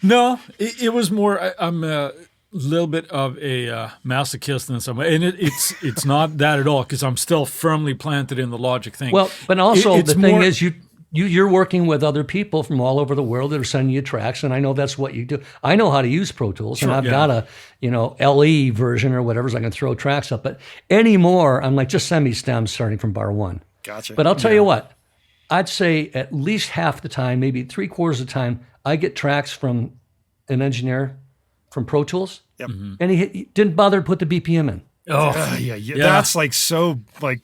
No, it was more, I'm a little bit of a masochist in some way. And it's not that at all because I'm still firmly planted in the Logic thing. Well, but also the thing is you're working with other people from all over the world that are sending you tracks, and I know that's what you do. I know how to use Pro Tools, and I've got a LE version or whatever, so I can throw tracks up. But anymore, I'm like, just send me stems starting from bar 1. Gotcha. But I'll tell you what, I'd say at least half the time, maybe 3/4 of the time, I get tracks from an engineer from Pro Tools, and he didn't bother to put the BPM in. Oh, yeah. That's like so like.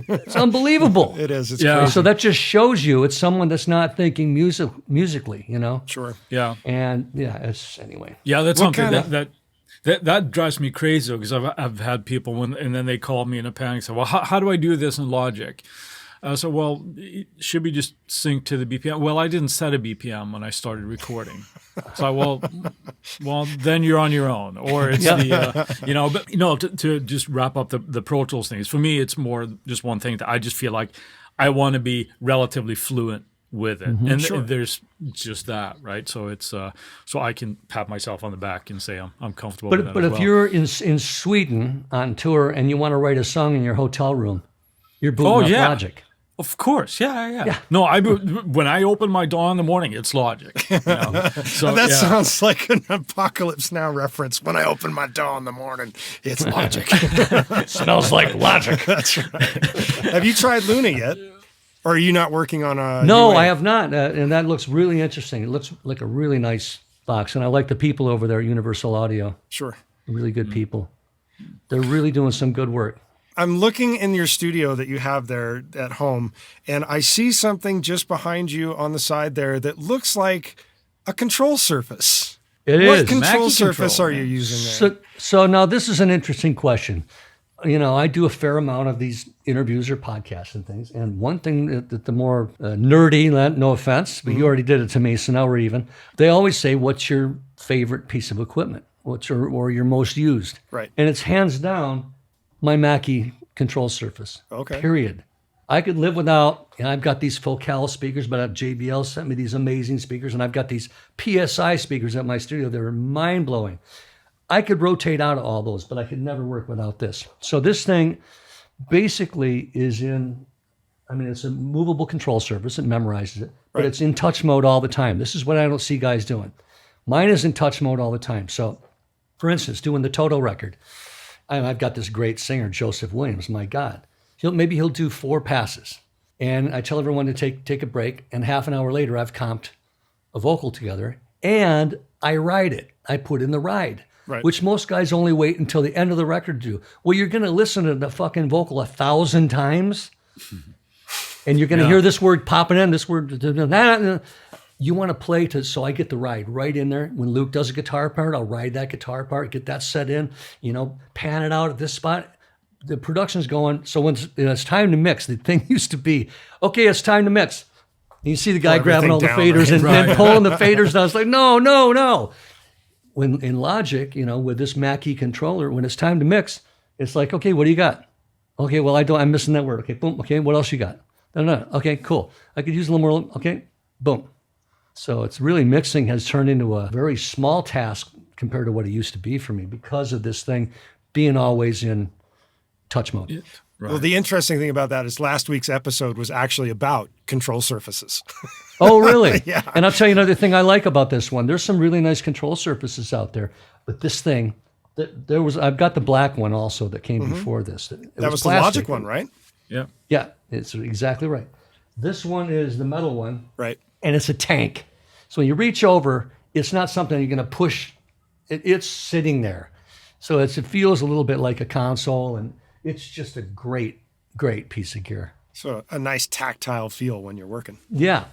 It's unbelievable. It is. It's crazy. So that just shows you it's someone that's not thinking musically, Sure. Yeah. And it's anyway. Yeah, that's What something that drives me crazy because I've had people and then they call me in a panic and say, well, how do I do this in Logic? So, well, should we just sync to the BPM? Well, I didn't set a BPM when I started recording. So, well, then you're on your own. Or it's to just wrap up the Pro Tools things. For me, it's more just one thing that I just feel like I want to be relatively fluent with it. And there's just that, right? So it's so I can pat myself on the back and say I'm comfortable with that. But if you're in Sweden on tour and you want to write a song in your hotel room, you're booting up Logic. Of course, yeah. No, when I open my DAW in the morning, it's Logic. So that sounds like an Apocalypse Now reference. When I open my DAW in the morning, it's Logic. Smells like Logic. That's right. Have you tried Luna yet? Or are you not working on a? No, I have not, and that looks really interesting. It looks like a really nice box, and I like the people over there at Universal Audio. Sure, really good people. They're really doing some good work. I'm looking in your studio that you have there at home, and I see something just behind you on the side there that looks like a control surface. What control surface are you using there? So now this is an interesting question. I do a fair amount of these interviews or podcasts and things, and one thing that the more nerdy, no offense, but you already did it to me, so now we're even. They always say, "What's your favorite piece of equipment? Or your most used?" Right. And it's hands down my Mackie control surface. Okay. Period. I could live without, and I've got these Focal speakers, but JBL sent me these amazing speakers, and I've got these PSI speakers at my studio. They're mind-blowing. I could rotate out of all those, but I could never work without this. So this thing basically is it's a movable control surface. It memorizes it, but it's in touch mode all the time. This is what I don't see guys doing. Mine is in touch mode all the time. So, for instance, doing the Toto record, I've got this great singer, Joseph Williams. My God, he'll do 4 passes, and I tell everyone to take a break. And half an hour later, I've comped a vocal together, and I ride it. I put in the ride, which most guys only wait until the end of the record to do. Well, you're going to listen to the fucking vocal 1,000 times, and you're going to hear this word popping in, this word. You want to play so I get the ride right in there. When Luke does a guitar part, I'll ride that guitar part, get that set in, pan it out at this spot. The production's going. So when it's time to mix, the thing used to be, okay, it's time to mix. And you see the guy grabbing all the faders and pulling the faders down. It's like, no. When in Logic, with this Mackie controller, when it's time to mix, it's like, okay, what do you got? Okay, well, I'm missing that word. Okay, boom. Okay, what else you got? No. Okay, cool. I could use a little more. Okay, boom. So it's really mixing has turned into a very small task compared to what it used to be for me because of this thing being always in touch mode. Well, the interesting thing about that is last week's episode was actually about control surfaces. Oh, really? Yeah. And I'll tell you another thing I like about this one. There's some really nice control surfaces out there, but this thing, I've got the black one also that came before this. That was the Logic one, right? Yeah. Yeah, it's exactly right. This one is the metal one. Right. And it's a tank. So when you reach over, it's not something you're going to push. It's sitting there. So it feels a little bit like a console, and it's just a great piece of gear. So a nice tactile feel when you're working. Yeah.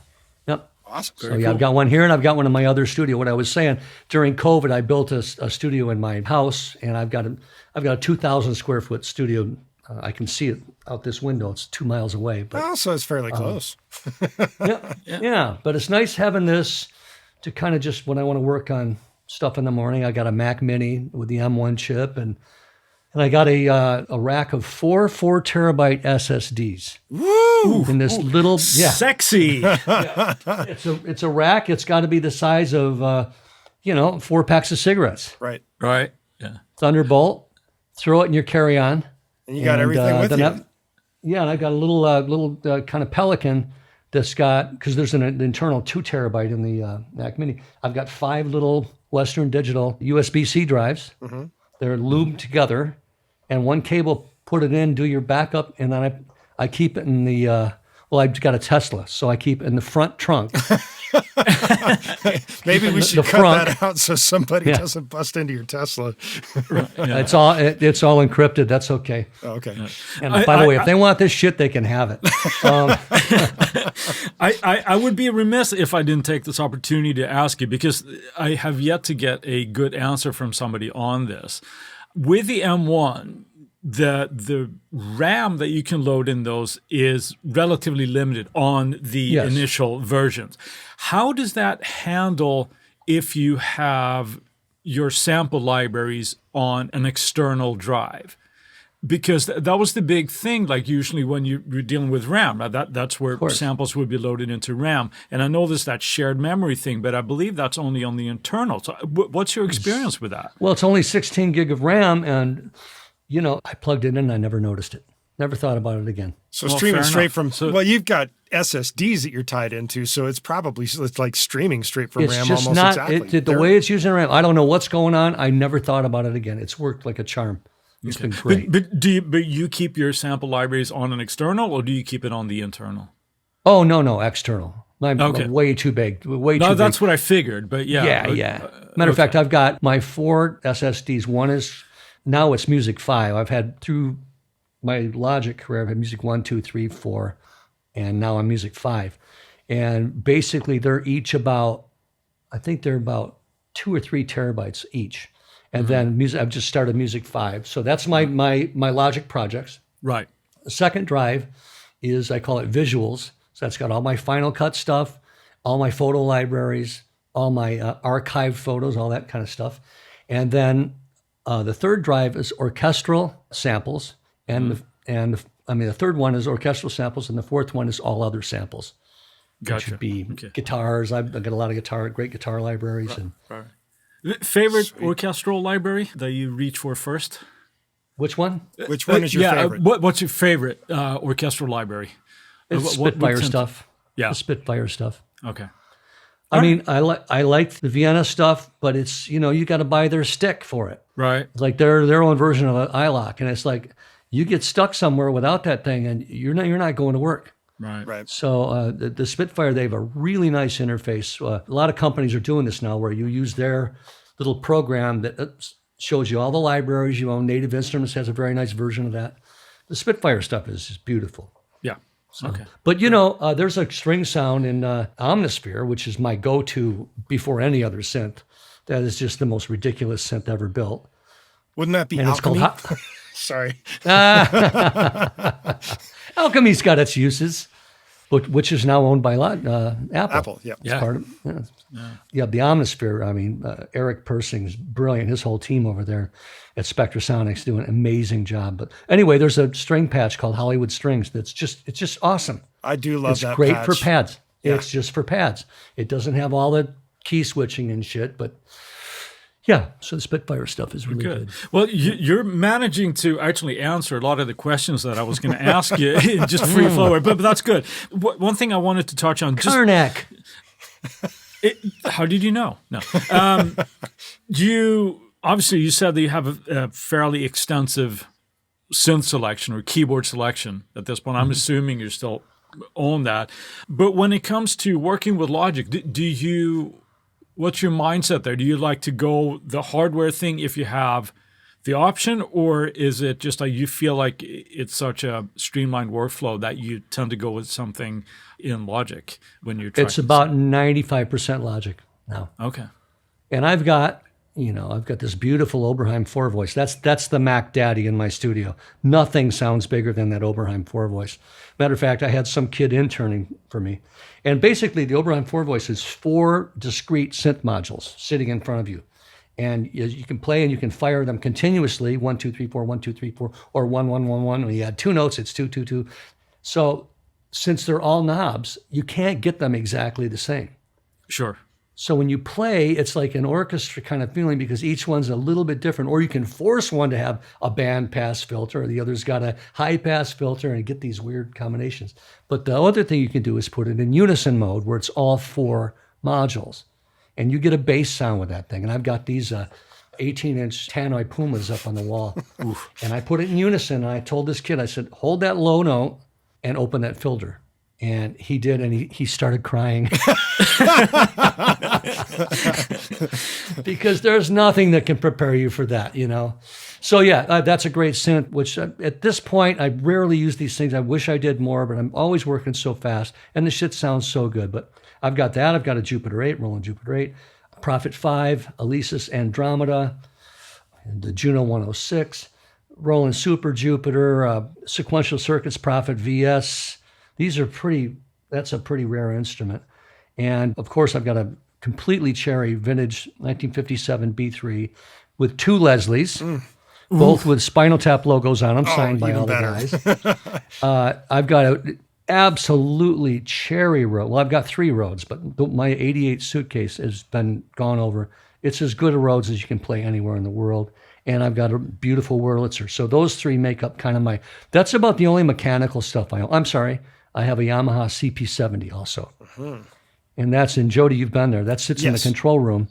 Yep. Awesome. So I've got one here, and I've got one in my other studio. What I was saying, during COVID, I built a studio in my house, and I've got a 2,000 square foot studio. I can see it out this window. It's 2 miles away. But so it's fairly close. Yeah. But it's nice having this to kind of just when I want to work on stuff in the morning. I got a Mac Mini with the M1 chip, and I got a rack of 4 4-terabyte SSDs. Woo! In this little sexy. It's a rack. It's got to be the size of 4 packs of cigarettes. Right. Yeah. Thunderbolt. Throw it in your carry-on. And you got everything with you. And I got a little kind of Pelican that's got, because there's an internal 2 terabyte in the Mac Mini. I've got 5 little Western Digital USB-C drives. Mm-hmm. They're lubed together, and one cable, put it in, do your backup, and then I keep it in the, I've got a Tesla, so I keep it in the front trunk. Maybe we should cut that out so somebody doesn't bust into your Tesla. Yeah. It's all encrypted. That's okay. Oh, okay. Yeah. And by the way, if they want this shit, they can have it. I would be remiss if I didn't take this opportunity to ask you, because I have yet to get a good answer from somebody on this. With the M1, the RAM that you can load in those is relatively limited on the initial versions. How does that handle if you have your sample libraries on an external drive? Because that was the big thing, like usually when you're dealing with RAM, that's where samples would be loaded into RAM. And I know there's that shared memory thing, but I believe that's only on the internal. So what's your experience with that? Well, it's only 16 gig of RAM, and I plugged it in and I never noticed it. Never thought about it again. So streaming straight from, you've got SSDs that you're tied into, so it's like streaming straight from RAM almost exactly. The way it's using RAM, I don't know what's going on. I never thought about it again. It's worked like a charm. It's been great. But you keep your sample libraries on an external, or do you keep it on the internal? Oh, no, external. I'm way too big. That's what I figured, but yeah. Yeah. Matter of fact, I've got my 4 SSDs. One is, now it's Music 5. I've had through my Logic career, I've had Music 1, 2, 3, 4, and now I'm Music 5. And basically they're each about 2 or 3 terabytes each. And then I've just started Music 5. So that's my Logic projects. Right. The second drive is, I call it Visuals. So that's got all my Final Cut stuff, all my photo libraries, all my archived photos, all that kind of stuff. And then the third drive is orchestral samples. And the third one is orchestral samples, and the fourth one is all other samples. Gotcha. Which would be guitars. I've got a lot of great guitar libraries. Right. Favorite orchestral library that you reach for first? Which one? Which one is your favorite? What's your favorite orchestral library? It's Spitfire stuff. Yeah. The Spitfire stuff. Okay. I mean, I like the Vienna stuff, but it's, you got to buy their stick for it. Right. It's like their own version of an iLok, and it's like you get stuck somewhere without that thing, and you're not going to work. Right. So the Spitfire, they have a really nice interface. A lot of companies are doing this now, where you use their little program that shows you all the libraries you own. Native Instruments has a very nice version of that. The Spitfire stuff is just beautiful. Yeah. Okay. But there's a string sound in Omnisphere, which is my go-to before any other synth. That is just the most ridiculous synth ever built. Wouldn't that be Alchemy? Sorry. Alchemy's got its uses, which is now owned by Apple. Apple, yeah. It's part of, the Omnisphere. I mean, Eric Persing's brilliant. His whole team over there at Spectrasonics do an amazing job. But anyway, there's a string patch called Hollywood Strings it's just awesome. I do love that patch. It's great for pads. Yeah. It's just for pads. It doesn't have all the key switching and shit, but yeah, so the Spitfire stuff is really good. Well, you're managing to actually answer a lot of the questions that I was going to ask you in just free flow, but that's good. One thing I wanted to touch on. Karnak. How did you know? No. You said that you have a fairly extensive synth selection or keyboard selection at this point. I'm assuming you still own that. But when it comes to working with Logic, what's your mindset there? Do you like to go the hardware thing if you have the option, or is it just like you feel like it's such a streamlined workflow that you tend to go with something in Logic when you're trying? It's about 95% Logic now. Okay. And I've got this beautiful Oberheim 4 voice. That's the Mac Daddy in my studio. Nothing sounds bigger than that Oberheim 4 voice. Matter of fact, I had some kid interning for me. And basically, the Oberheim 4 voice is 4 discrete synth modules sitting in front of you. And you can play and you can fire them continuously, 1, 2, 3, 4, 1, 2, 3, 4, or 1, 1, 1, 1. When you add 2 notes, it's 2, 2, 2. So since they're all knobs, you can't get them exactly the same. Sure. So when you play, it's like an orchestra kind of feeling because each one's a little bit different. Or you can force one to have a band pass filter, or the other's got a high pass filter, and get these weird combinations. But the other thing you can do is put it in unison mode where it's all 4 modules. And you get a bass sound with that thing. And I've got these 18-inch Tannoy Pumas up on the wall. And I put it in unison. And I told this kid, I said, hold that low note and open that filter. And he did, and he started crying. Because there's nothing that can prepare you for that, you know? So yeah, that's a great synth, which at this point, I rarely use these things. I wish I did more, but I'm always working so fast, and the shit sounds so good. But I've got that. I've got a Jupiter 8, Roland Jupiter 8, Prophet 5, Alesis Andromeda, and the Juno 106, Roland Super Jupiter, Sequential Circuits Prophet VS. That's a pretty rare instrument. And of course, I've got a completely cherry vintage 1957 B3 with 2 Leslies, both with Spinal Tap logos on them, signed by all the guys. I've got an absolutely cherry Rhodes. Well, I've got 3 Rhodes, but my 88 suitcase has been gone over. It's as good a Rhodes as you can play anywhere in the world. And I've got a beautiful Wurlitzer. So those 3 make up kind of that's about the only mechanical stuff I own. I'm sorry. I have a Yamaha CP70 also. And that's in, Jody, you've been there. That sits in the control room.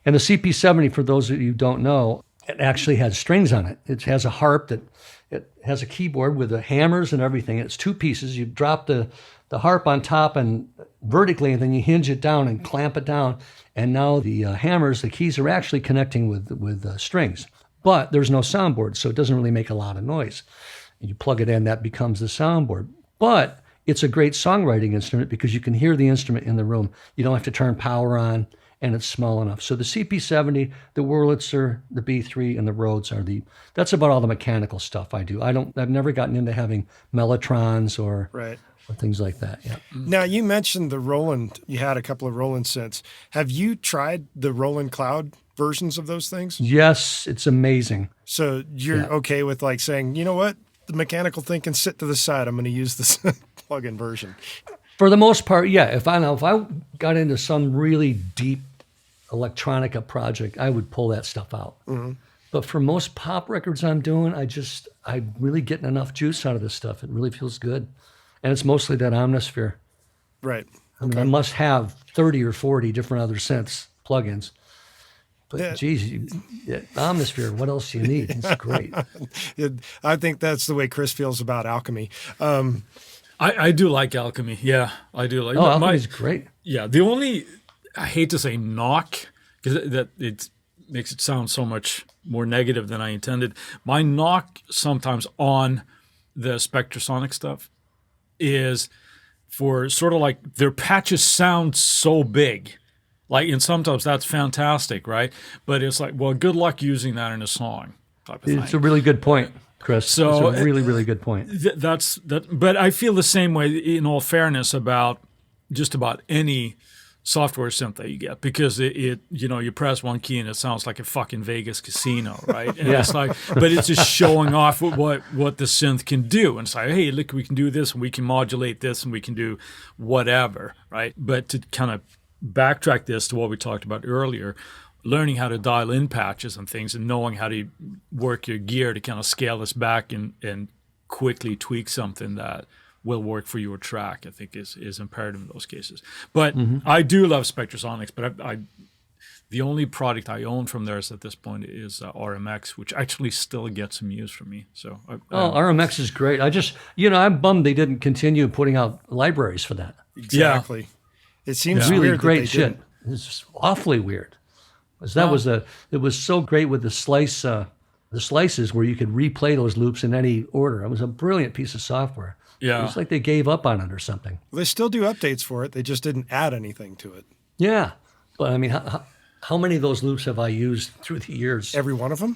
And the CP70, for those of you who don't know, it actually has strings on it. It has a harp it has a keyboard with the hammers and everything. It's 2 pieces. You drop the harp on top and vertically, and then you hinge it down and clamp it down. And now the hammers, the keys are actually connecting with strings. But there's no soundboard, so it doesn't really make a lot of noise. And you plug it in, that becomes the soundboard. But it's a great songwriting instrument because you can hear the instrument in the room. You don't have to turn power on, and it's small enough. So the CP70, the Wurlitzer, the B3, and the Rhodes that's about all the mechanical stuff I do. I've never gotten into having Mellotrons or things like that. Yeah. Now, you mentioned the Roland. You had a couple of Roland synths. Have you tried the Roland Cloud versions of those things? Yes, it's amazing. So you're okay with like saying, you know what? The mechanical thing can sit to the side. I'm going to use this plug-in version. For the most part, yeah. If I got into some really deep electronica project, I would pull that stuff out. Mm-hmm. But for most pop records I'm doing, I'm really getting enough juice out of this stuff. It really feels good. And it's mostly that Omnisphere. Right. I mean, I must have 30 or 40 different other synths, plugins. But geez, Omnisphere, what else do you need? It's great. I think that's the way Chris feels about Alchemy. I do like Alchemy. Yeah, I do like. Alchemy's great. Yeah, the only, I hate to say knock because that it makes it sound so much more negative than I intended. My knock sometimes on the Spectrasonic stuff is for sort of like their patches sound so big. Like, and sometimes that's fantastic, right? But it's like, well, good luck using that in a song type of thing. It's a really good point, Chris. So it's a really, really good point. That's that. But I feel the same way, in all fairness, about just about any software synth that you get, because it you press one key and it sounds like a fucking Vegas casino, right? And it's like, but it's just showing off what the synth can do, and it's like, hey, look, we can do this, and we can modulate this, and we can do whatever, right? But to kind of backtrack this to what we talked about earlier, learning how to dial in patches and things and knowing how to work your gear to kind of scale this back and quickly tweak something that will work for your track, I think is imperative in those cases. But I do love Spectrasonics, but the only product I own from theirs at this point is RMX, which actually still gets some use from me. So RMX is great. I'm bummed they didn't continue putting out libraries for that. Exactly. Yeah. It seems really weird great that they shit. didn't. It's awfully weird. It was so great with the slices where you could replay those loops in any order. It was a brilliant piece of software. Yeah. It was like they gave up on it or something. Well, they still do updates for it. They just didn't add anything to it. Yeah. But I mean, how many of those loops have I used through the years? Every one of them?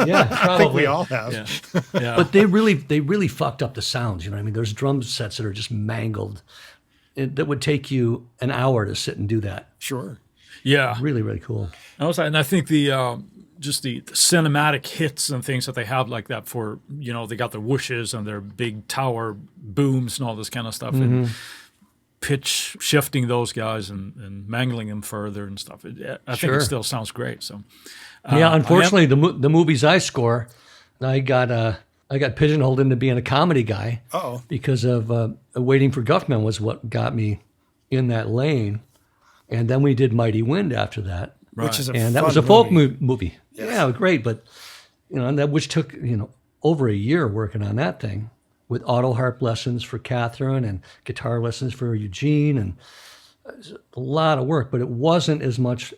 Yeah, probably. I think we all have. Yeah. But they really fucked up the sounds. You know what I mean? There's drum sets that are just mangled. That would take you an hour to sit and do that. Sure. Yeah. Really, really cool. And I think the just the cinematic hits and things that they have like that for, they got their whooshes and their big tower booms and all this kind of stuff. And pitch shifting those guys and mangling them further and stuff. I think it still sounds great. So unfortunately, the movies I score, I got pigeonholed into being a comedy guy. Because of Waiting for Guffman was what got me in that lane, and then we did Mighty Wind after that, that was a folk movie. Yes. Yeah, great, but which took over a year working on that thing, with auto harp lessons for Catherine and guitar lessons for Eugene, and a lot of work. But it wasn't as much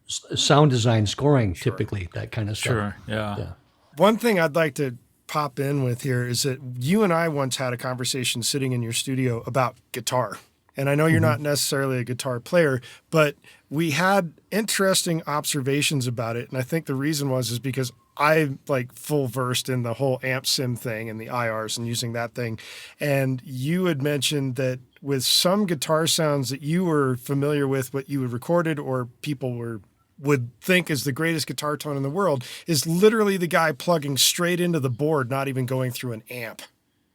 sound design scoring, typically, that kind of stuff. Sure, yeah. One thing I'd like to pop in with here is that you and I once had a conversation sitting in your studio about guitar. And I know you're not necessarily a guitar player, but we had interesting observations about it. And I think the reason is because I'm like full versed in the whole amp sim thing and the IRs and using that thing. And you had mentioned that with some guitar sounds that you were familiar with, what you had recorded or people would think is the greatest guitar tone in the world is literally the guy plugging straight into the board, not even going through an amp.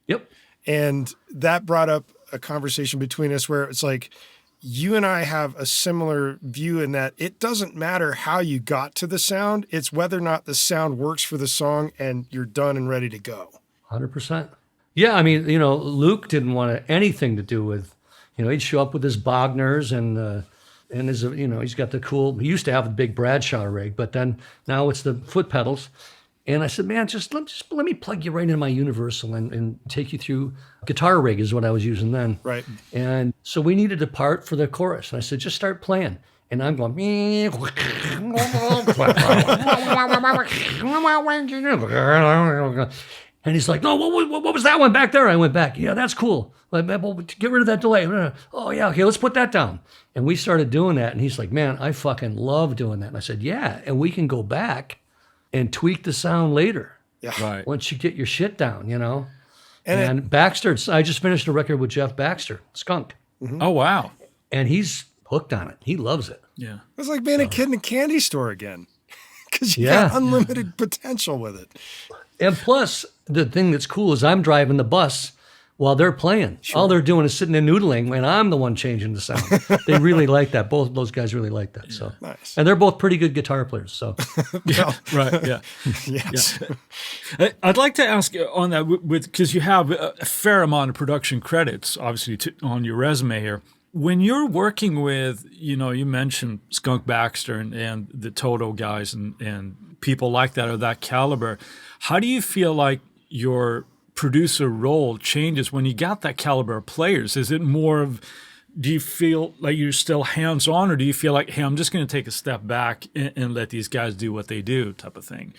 Yep. And that brought up a conversation between us where it's like, you and I have a similar view in that it doesn't matter how you got to the sound. It's whether or not the sound works for the song and you're done and ready to go. 100%. Yeah. I mean, Luke didn't want anything to do with, he'd show up with his Bogners and his, he's got the cool, he used to have a big Bradshaw rig, but then now it's the foot pedals. And I said, man, just let me plug you right into my Universal and take you through. Guitar rig is what I was using then. Right. And so we needed a part for the chorus. And I said, just start playing. And I'm going, and he's like, no, what was that one back there? I went back. Yeah, that's cool. Get rid of that delay. Oh, yeah, okay, let's put that down. And we started doing that. And he's like, man, I fucking love doing that. And I said, yeah, and we can go back and tweak the sound later. Yeah. Right. Once you get your shit down, And Baxter, I just finished a record with Jeff Baxter, Skunk. Mm-hmm. Oh, wow. And he's hooked on it. He loves it. Yeah. It's like being a kid in a candy store again. Because you got unlimited potential with it. And plus, the thing that's cool is I'm driving the bus while they're playing. Sure. All they're doing is sitting and noodling, and I'm the one changing the sound. They really like that. Both of those guys really like that. So nice. And they're both pretty good guitar players. So yeah, right, yeah. Yes. Yeah. I'd like to ask on that because you have a fair amount of production credits, obviously, on your resume here. When you're working with, you mentioned Skunk Baxter and the Toto guys and people like that or that caliber, how do you feel like your producer role changes when you got that caliber of players? Is it more of, do you feel like you're still hands-on, or do you feel like, hey, I'm just going to take a step back and let these guys do what they do type of thing?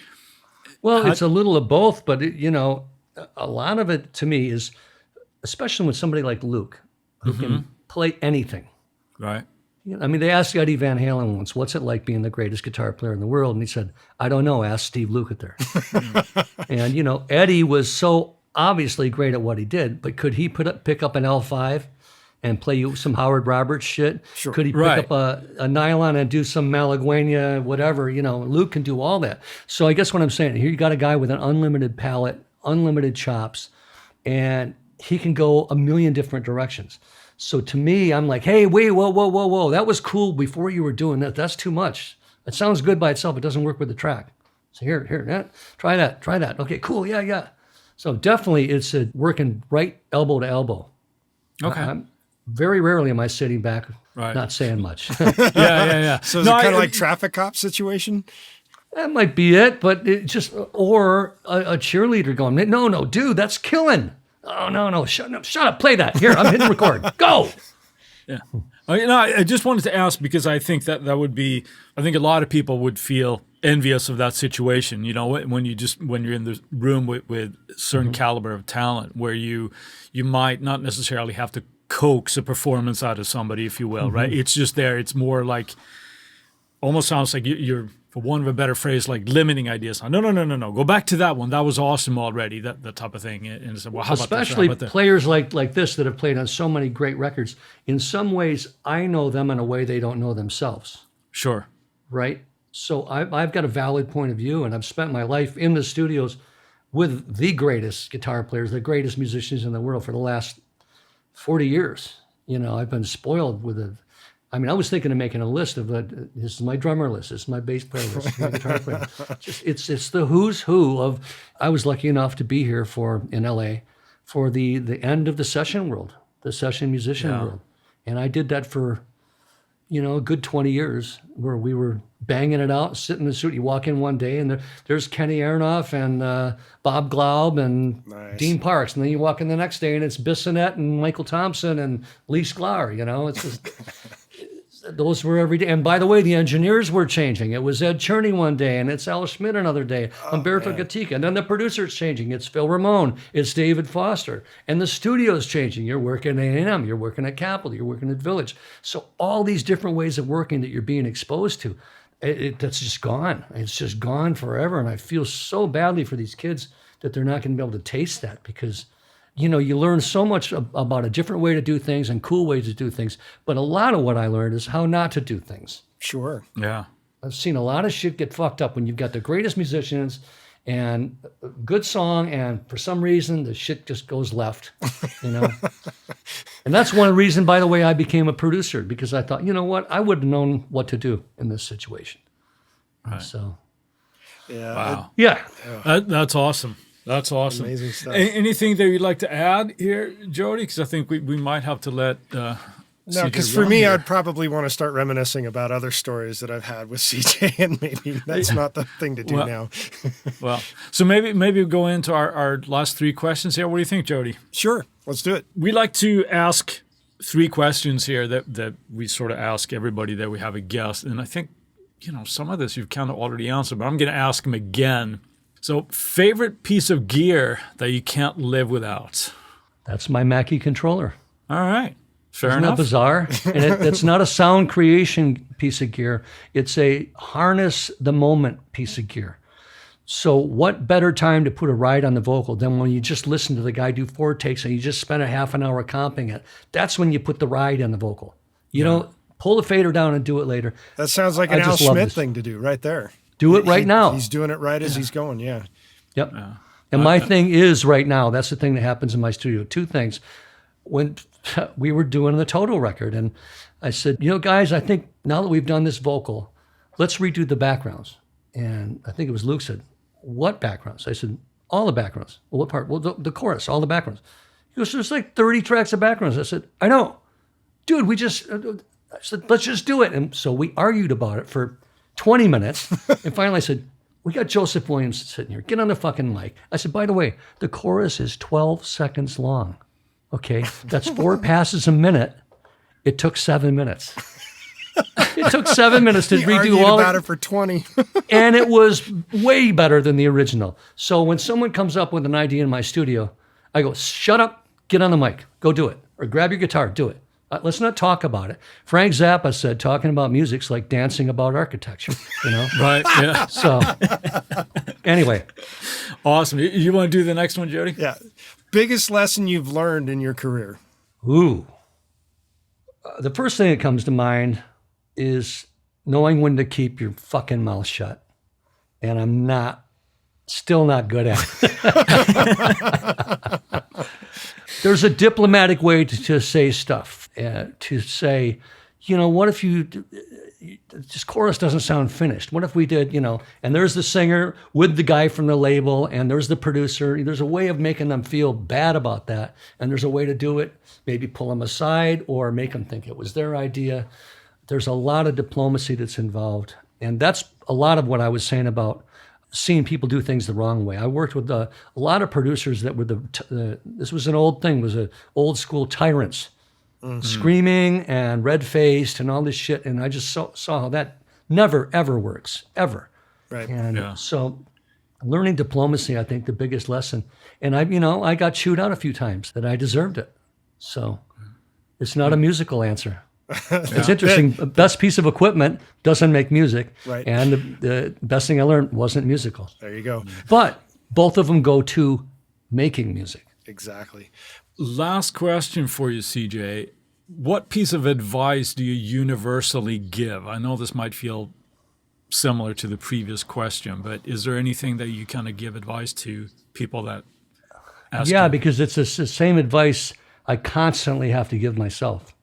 Well, it's a little of both, but a lot of it to me is, especially with somebody like Luke, who can play anything. Right. I mean, they asked Eddie Van Halen once, what's it like being the greatest guitar player in the world? And he said, I don't know, ask Steve Lukather. And, Eddie was so obviously great at what he did, but could he pick up an L5 and play you some Howard Roberts shit? Sure. Could he pick up a nylon and do some Malaguena, whatever? Luke can do all that. So I guess what I'm saying, here you got a guy with an unlimited palette, unlimited chops, and he can go a million different directions. So to me, I'm like, hey, wait, whoa. That was cool before you were doing that. That's too much. It sounds good by itself. It doesn't work with the track. So here, try that. Okay, cool, yeah. So definitely it's working right elbow to elbow. Okay. Very rarely am I sitting back, not saying much. Yeah. So is it kind of like traffic cop situation? That might be it, but it just, or a cheerleader going, no, dude, that's killing. Oh, no, shut up, play that. Here, I'm hitting record. Go. Yeah. I just wanted to ask because I think that would be, I think a lot of people would feel envious of that situation, when you're in the room with certain caliber of talent where you might not necessarily have to coax a performance out of somebody, if you will, right? It's just there. It's more like, almost sounds like you're, for want of a better phrase, like limiting ideas. No. Go back to that one. That was awesome already, that type of thing. And so, well, how about this? Especially players like this that have played on so many great records. In some ways, I know them in a way they don't know themselves. Sure. Right? So I've got a valid point of view, and I've spent my life in the studios with the greatest guitar players, the greatest musicians in the world for the last 40 years. I've been spoiled with it. I mean, I was thinking of making a list of this is my drummer list, this is my bass player list, this is my guitar player. It's the who's who of. I was lucky enough to be here in LA for the end of the session world, the session musician world, and I did that for a good 20 years, where we were banging it out, sitting in the suit. You walk in one day, and there's Kenny Aronoff and Bob Glaub and Dean Parks. And then you walk in the next day, and it's Bissonette and Michael Thompson and Lee Sklar. It's just, those were every day. And by the way, the engineers were changing. It was Ed Cherney one day, and it's Al Schmidt another day, Umberto Gatica. And then the producer's changing. It's Phil Ramone. It's David Foster. And the studio's changing. You're working at A&M. You're working at Capitol. You're working at Village. So all these different ways of working that you're being exposed to, that's just gone. It's just gone forever. And I feel so badly for these kids that they're not going to be able to taste that, because you learn so much about a different way to do things and cool ways to do things. But a lot of what I learned is how not to do things. Sure. Yeah. I've seen a lot of shit get fucked up when you've got the greatest musicians and a good song, and for some reason the shit just goes left, And that's one reason, by the way, I became a producer, because I thought, what? I would have known what to do in this situation. Right. So. Yeah. Wow. Yeah. That's awesome. That's awesome. Amazing stuff. Anything that you'd like to add here, Jody? Because I think we might have to let. No, CJ because for run me, here. I'd probably want to start reminiscing about other stories that I've had with CJ, and maybe that's not the thing to do now. Well, so maybe we'll go into our last 3 questions here. What do you think, Jody? Sure, let's do it. We like to ask 3 questions here that we sort of ask everybody that we have a guest, and I think some of this you've kind of already answered, but I'm going to ask them again. So, favorite piece of gear that you can't live without? That's my Mackie controller. All right. Fair Isn't enough. that bizarre? And it's not a sound creation piece of gear. It's a harness the moment piece of gear. So what better time to put a ride on the vocal than when you just listen to the guy do 4 takes and you just spend a half an hour comping it? That's when you put the ride on the vocal. You don't pull the fader down and do it later. That sounds like an Al Schmidt thing to do right there. Do it right now. He's doing it right as he's going, yeah. Yep. And my thing is right now, that's the thing that happens in my studio. 2 things. When we were doing the Toto record, and I said, guys, I think now that we've done this vocal, let's redo the backgrounds. And I think it was Luke said, what backgrounds? I said, all the backgrounds. Well, what part? Well, the chorus, all the backgrounds. He goes, there's like 30 tracks of backgrounds. I said, I know. Dude, I said, let's just do it. And so we argued about it for 20 minutes. And finally I said, we got Joseph Williams sitting here. Get on the fucking mic. I said, by the way, the chorus is 12 seconds long. Okay, that's 4 passes a minute. It took 7 minutes. It took 7 minutes to redo all about it for 20. And it was way better than the original. So when someone comes up with an idea in my studio, I go, shut up, get on the mic, go do it. Or grab your guitar, do it. Let's not talk about it. Frank Zappa said talking about music's like dancing about architecture, Right, yeah. So anyway. Awesome. You want to do the next one, Jody? Yeah. Biggest lesson you've learned in your career? Ooh. The first thing that comes to mind is knowing when to keep your fucking mouth shut. And I'm still not good at it. There's a diplomatic way to say stuff. To say, what if this chorus doesn't sound finished? What if we did, and there's the singer with the guy from the label, and there's the producer. There's a way of making them feel bad about that. And there's a way to do it, maybe pull them aside or make them think it was their idea. There's a lot of diplomacy that's involved. And that's a lot of what I was saying about seeing people do things the wrong way. I worked with a lot of producers that were this was an old thing, was old school tyrants. Mm-hmm. Screaming and red-faced and all this shit. And I just saw how that never, ever works, ever. Right. And so learning diplomacy, I think, the biggest lesson. And I got chewed out a few times that I deserved it. So it's not a musical answer. It's interesting. The best piece of equipment doesn't make music. Right. And the best thing I learned wasn't musical. There you go. But both of them go to making music. Exactly. Last question for you, CJ. What piece of advice do you universally give? I know this might feel similar to the previous question, but is there anything that you kind of give advice to people that ask you? Because it's the same advice I constantly have to give myself.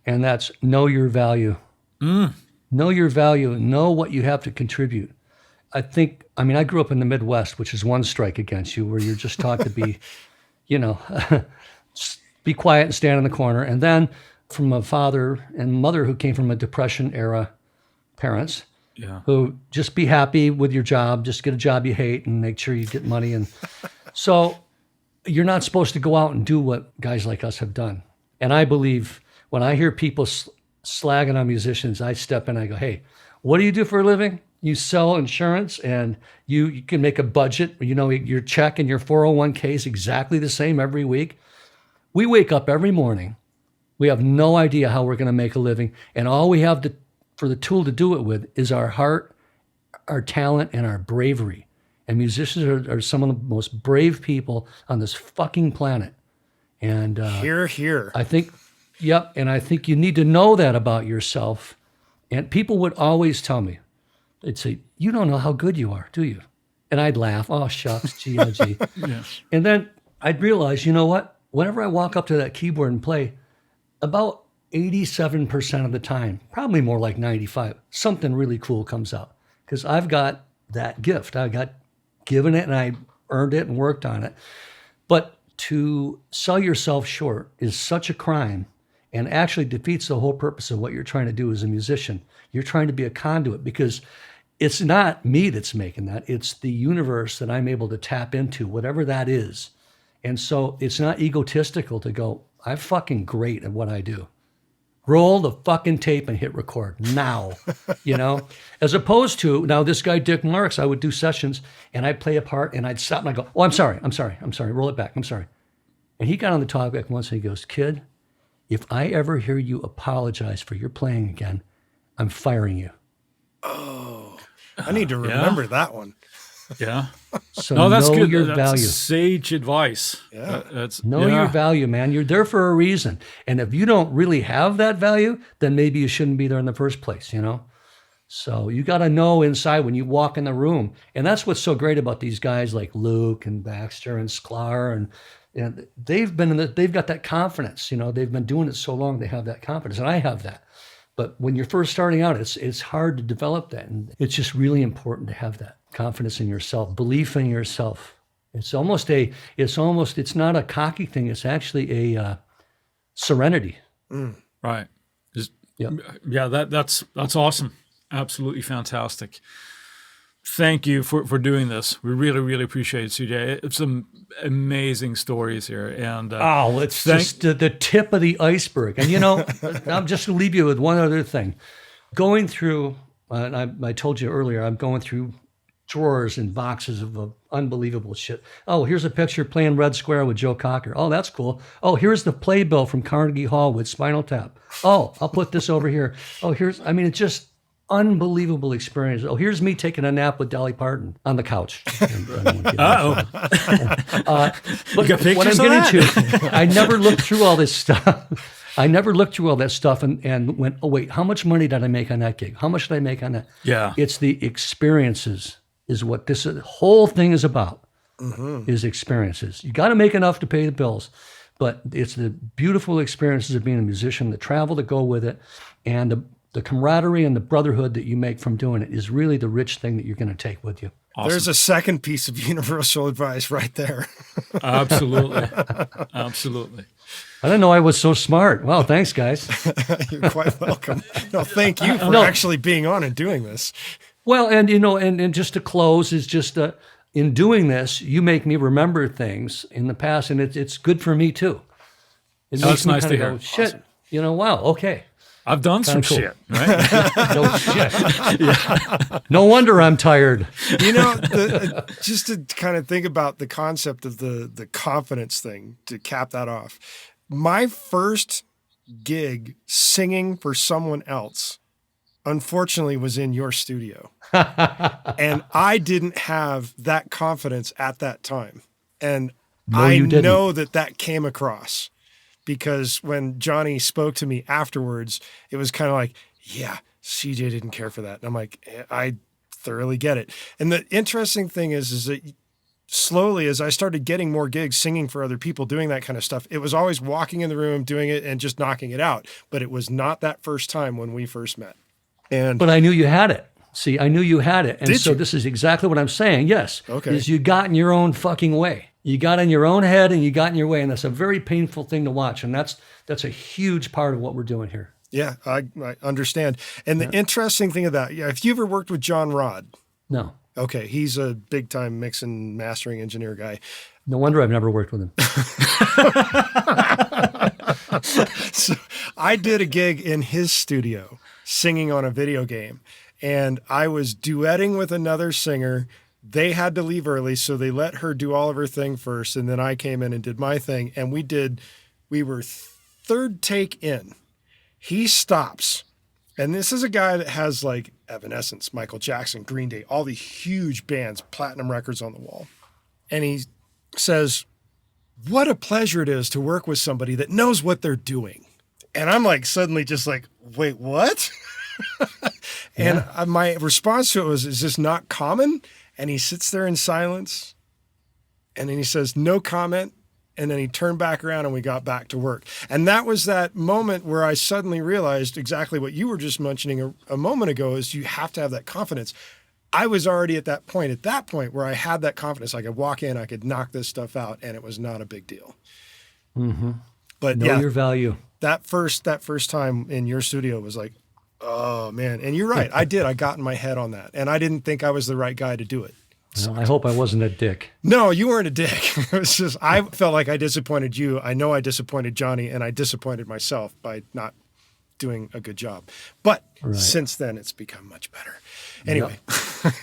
and that's know your value. Know your value. Know what you have to contribute. I mean, I grew up in the Midwest, which is one strike against you, where you're just taught to be, you know, be quiet and stand in the corner. And then from a father and mother who came from a Depression era parents, who just be happy with your job, just get a job you hate and make sure you get money. And so you're not supposed to go out and do what guys like us have done. And I believe when I hear people slagging on musicians, I step in and I go, hey, what do you do for a living? You sell insurance and you can make a budget. You know, your check and your 401k is exactly the same every week. We wake up every morning. We have no idea how we're going to make a living. And all we have for the tool to do it with is our heart, our talent, and our bravery. And musicians are some of the most brave people on this fucking planet. And Hear. I think, yep. And I think you need to know that about yourself. And people would always tell me, they'd say, you don't know how good you are, do you? And I'd laugh, oh, shucks, gee, oh, gee. And then I'd realize, you know what? Whenever I walk up to that keyboard and play, about 87% of the time, probably more like 95, something really cool comes out. Because I've got that gift. I got given it and I earned it and worked on it. But to sell yourself short is such a crime and actually defeats the whole purpose of what you're trying to do as a musician. You're trying to be a conduit because it's not me that's making that. It's the universe that I'm able to tap into, whatever that is. And so it's not egotistical to go, I'm fucking great at what I do. Roll the fucking tape and hit record now, you know? As opposed to, now this guy, Dick Marks, I would do sessions and I'd play a part and I'd stop and I'd go, oh, I'm sorry, roll it back, I'm sorry. And he got on the talkback once and he goes, kid, if I ever hear you apologize for your playing again, I'm firing you. Oh, I need to remember that one. Yeah. So no, that's know good. your That's value. sage advice. Yeah. Know your value, man. You're there for a reason. And if you don't really have that value, then maybe you shouldn't be there in the first place, you know? So you got to know inside when you walk in the room. And that's what's so great about these guys like Luke and Baxter and Sklar. And they've got that confidence, you know, they've been doing it so long, they have that confidence. And I have that. But when you're first starting out, it's hard to develop that. And it's just really important to have that confidence in yourself, belief in yourself. It's not a cocky thing. It's actually a serenity. Right. Yeah, that's awesome. Absolutely fantastic. Thank you for doing this. We really, really appreciate it, CJ. It's some amazing stories here. And it's just the tip of the iceberg. And, you know, I'm just going to leave you with one other thing. Going through, and I told you earlier, I'm going through drawers and boxes of unbelievable shit. Oh, here's a picture playing Red Square with Joe Cocker. Oh, that's cool. Oh, here's the playbill from Carnegie Hall with Spinal Tap. Oh, I'll put this over here. Oh, it's just unbelievable experience. Oh, here's me taking a nap with Dolly Parton on the couch. But what I'm getting to, I never looked through all this stuff. I never looked through all that stuff and went, oh, wait, how much money did I make on that gig? How much did I make on that? Yeah. It's the experiences is what this whole thing is about, is experiences. You got to make enough to pay the bills, but it's the beautiful experiences of being a musician, the travel that go with it, and the camaraderie and the brotherhood that you make from doing it is really the rich thing that you're going to take with you. Awesome. There's a second piece of universal advice right there. Absolutely. Absolutely. I didn't know I was so smart. Well, thanks, guys. You're quite welcome. No, thank you for actually being on and doing this. Well, and you know, and just to close is just in doing this, you make me remember things in the past, and it's good for me too. That's nice to hear. Go, shit, awesome. You know, wow, okay. I've done some shit, right? No shit. No wonder I'm tired. You know, just to kind of think about the concept of the confidence thing, to cap that off. My first gig singing for someone else, unfortunately, was in your studio. And I didn't have that confidence at that time. And I know that came across. Because when Johnny spoke to me afterwards, it was kind of like, yeah, CJ didn't care for that. And I'm like, I thoroughly get it. And the interesting thing is that slowly, as I started getting more gigs, singing for other people, doing that kind of stuff, it was always walking in the room, doing it, and just knocking it out. But it was not that first time when we first met. But I knew you had it. See, I knew you had it. And Did so you? This is exactly what I'm saying. Yes. Okay. Is you got in your own fucking way. You got in your own head and you got in your way. And that's a very painful thing to watch. And that's a huge part of what we're doing here. Yeah, I understand. And the interesting thing of that, if you ever worked with John Rod. No. Okay, he's a big-time mix and mastering engineer guy. No wonder I've never worked with him. So I did a gig in his studio singing on a video game, and I was duetting with another singer. They had to leave early, so they let her do all of her thing first, and then I came in and did my thing, and we were third take in. He stops, and this is a guy that has like Evanescence, Michael Jackson, Green Day, all these huge bands, platinum records on the wall. And he says, "What a pleasure it is to work with somebody that knows what they're doing." And I'm like, suddenly just like, wait, what? And my response to it was, is this not common? And he sits there in silence. And then he says, no comment. And then he turned back around and we got back to work. And that was that moment where I suddenly realized exactly what you were just mentioning a moment ago, is you have to have that confidence. I was already at that point where I had that confidence. I could walk in, I could knock this stuff out, and it was not a big deal. Mm-hmm. But know your value. That first time in your studio was like, oh man. And you're right. I got in my head on that. And I didn't think I was the right guy to do it. Well, I hope I wasn't a dick. No, you weren't a dick. It was just, I felt like I disappointed you. I know I disappointed Johnny, and I disappointed myself by not doing a good job. But since then, it's become much better. Anyway. Yep.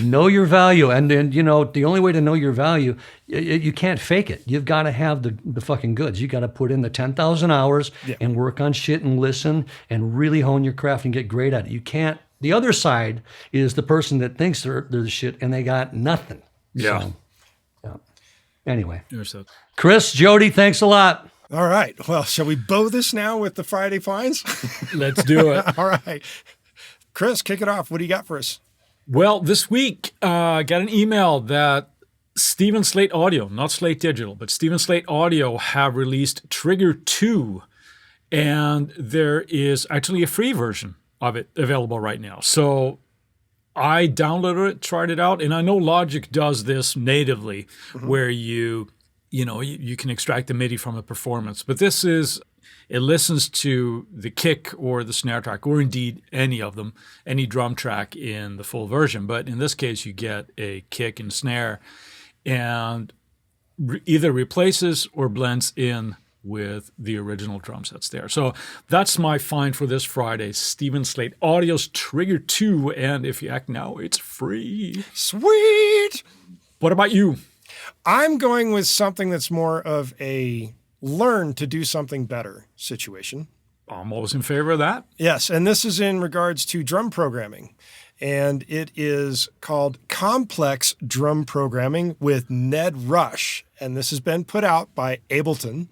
Know your value. And you know, the only way to know your value, you can't fake it. You've got to have the fucking goods. You got to put in the 10,000 hours and work on shit and listen and really hone your craft and get great at it. You can't. The other side is the person that thinks they're the shit and they got nothing. Yeah. So, yeah. Anyway. Chris, Jody, thanks a lot. All right. Well, shall we bow this now with the Friday finds? let's do it. All right. Chris, kick it off. What do you got for us? Well, this week, I got an email that Steven Slate Audio, not Slate Digital, but Steven Slate Audio have released Trigger 2. And there is actually a free version of it available right now. So I downloaded it, tried it out, and I know Logic does this natively, where you can extract the MIDI from a performance. But this is, it listens to the kick or the snare track, or indeed any of them, any drum track in the full version. But in this case, you get a kick and snare, and either replaces or blends in with the original drum sets there. So that's my find for this Friday. Steven Slate Audio's Trigger 2, and if you act now, it's free. Sweet! What about you? I'm going with something that's more of a learn to do something better situation. I'm always in favor of that. Yes, and this is in regards to drum programming. And it is called Complex Drum Programming with Ned Rush. And this has been put out by Ableton.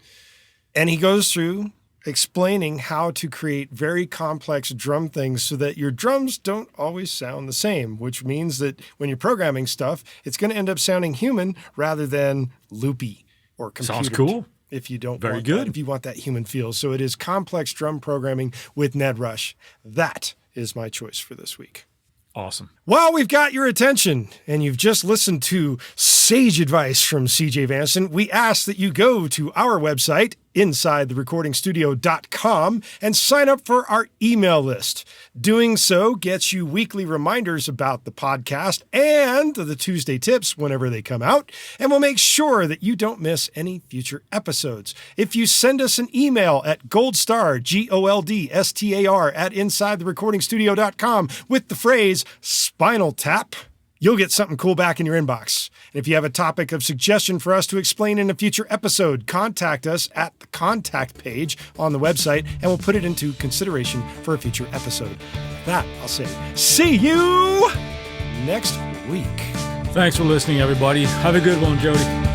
And he goes through explaining how to create very complex drum things so that your drums don't always sound the same, which means that when you're programming stuff, it's going to end up sounding human rather than loopy or computer. Sounds cool. If you don't Very want good. that, if you want that human feel. So it is Complex Drum Programming with Ned Rush. That is my choice for this week. Awesome. Well, we've got your attention, and you've just listened to sage advice from CJ Vanston. We ask that you go to our website, InsideTheRecordingStudio.com, and sign up for our email list. Doing so gets you weekly reminders about the podcast and the Tuesday tips whenever they come out, and we'll make sure that you don't miss any future episodes. If you send us an email at goldstar, GOLDSTAR, at InsideTheRecordingStudio.com with the phrase Spinal Tap, you'll get something cool back in your inbox. And if you have a topic of suggestion for us to explain in a future episode, contact us at the contact page on the website, and we'll put it into consideration for a future episode. With that, I'll say, see you next week. Thanks for listening, everybody. Have a good one, Jody.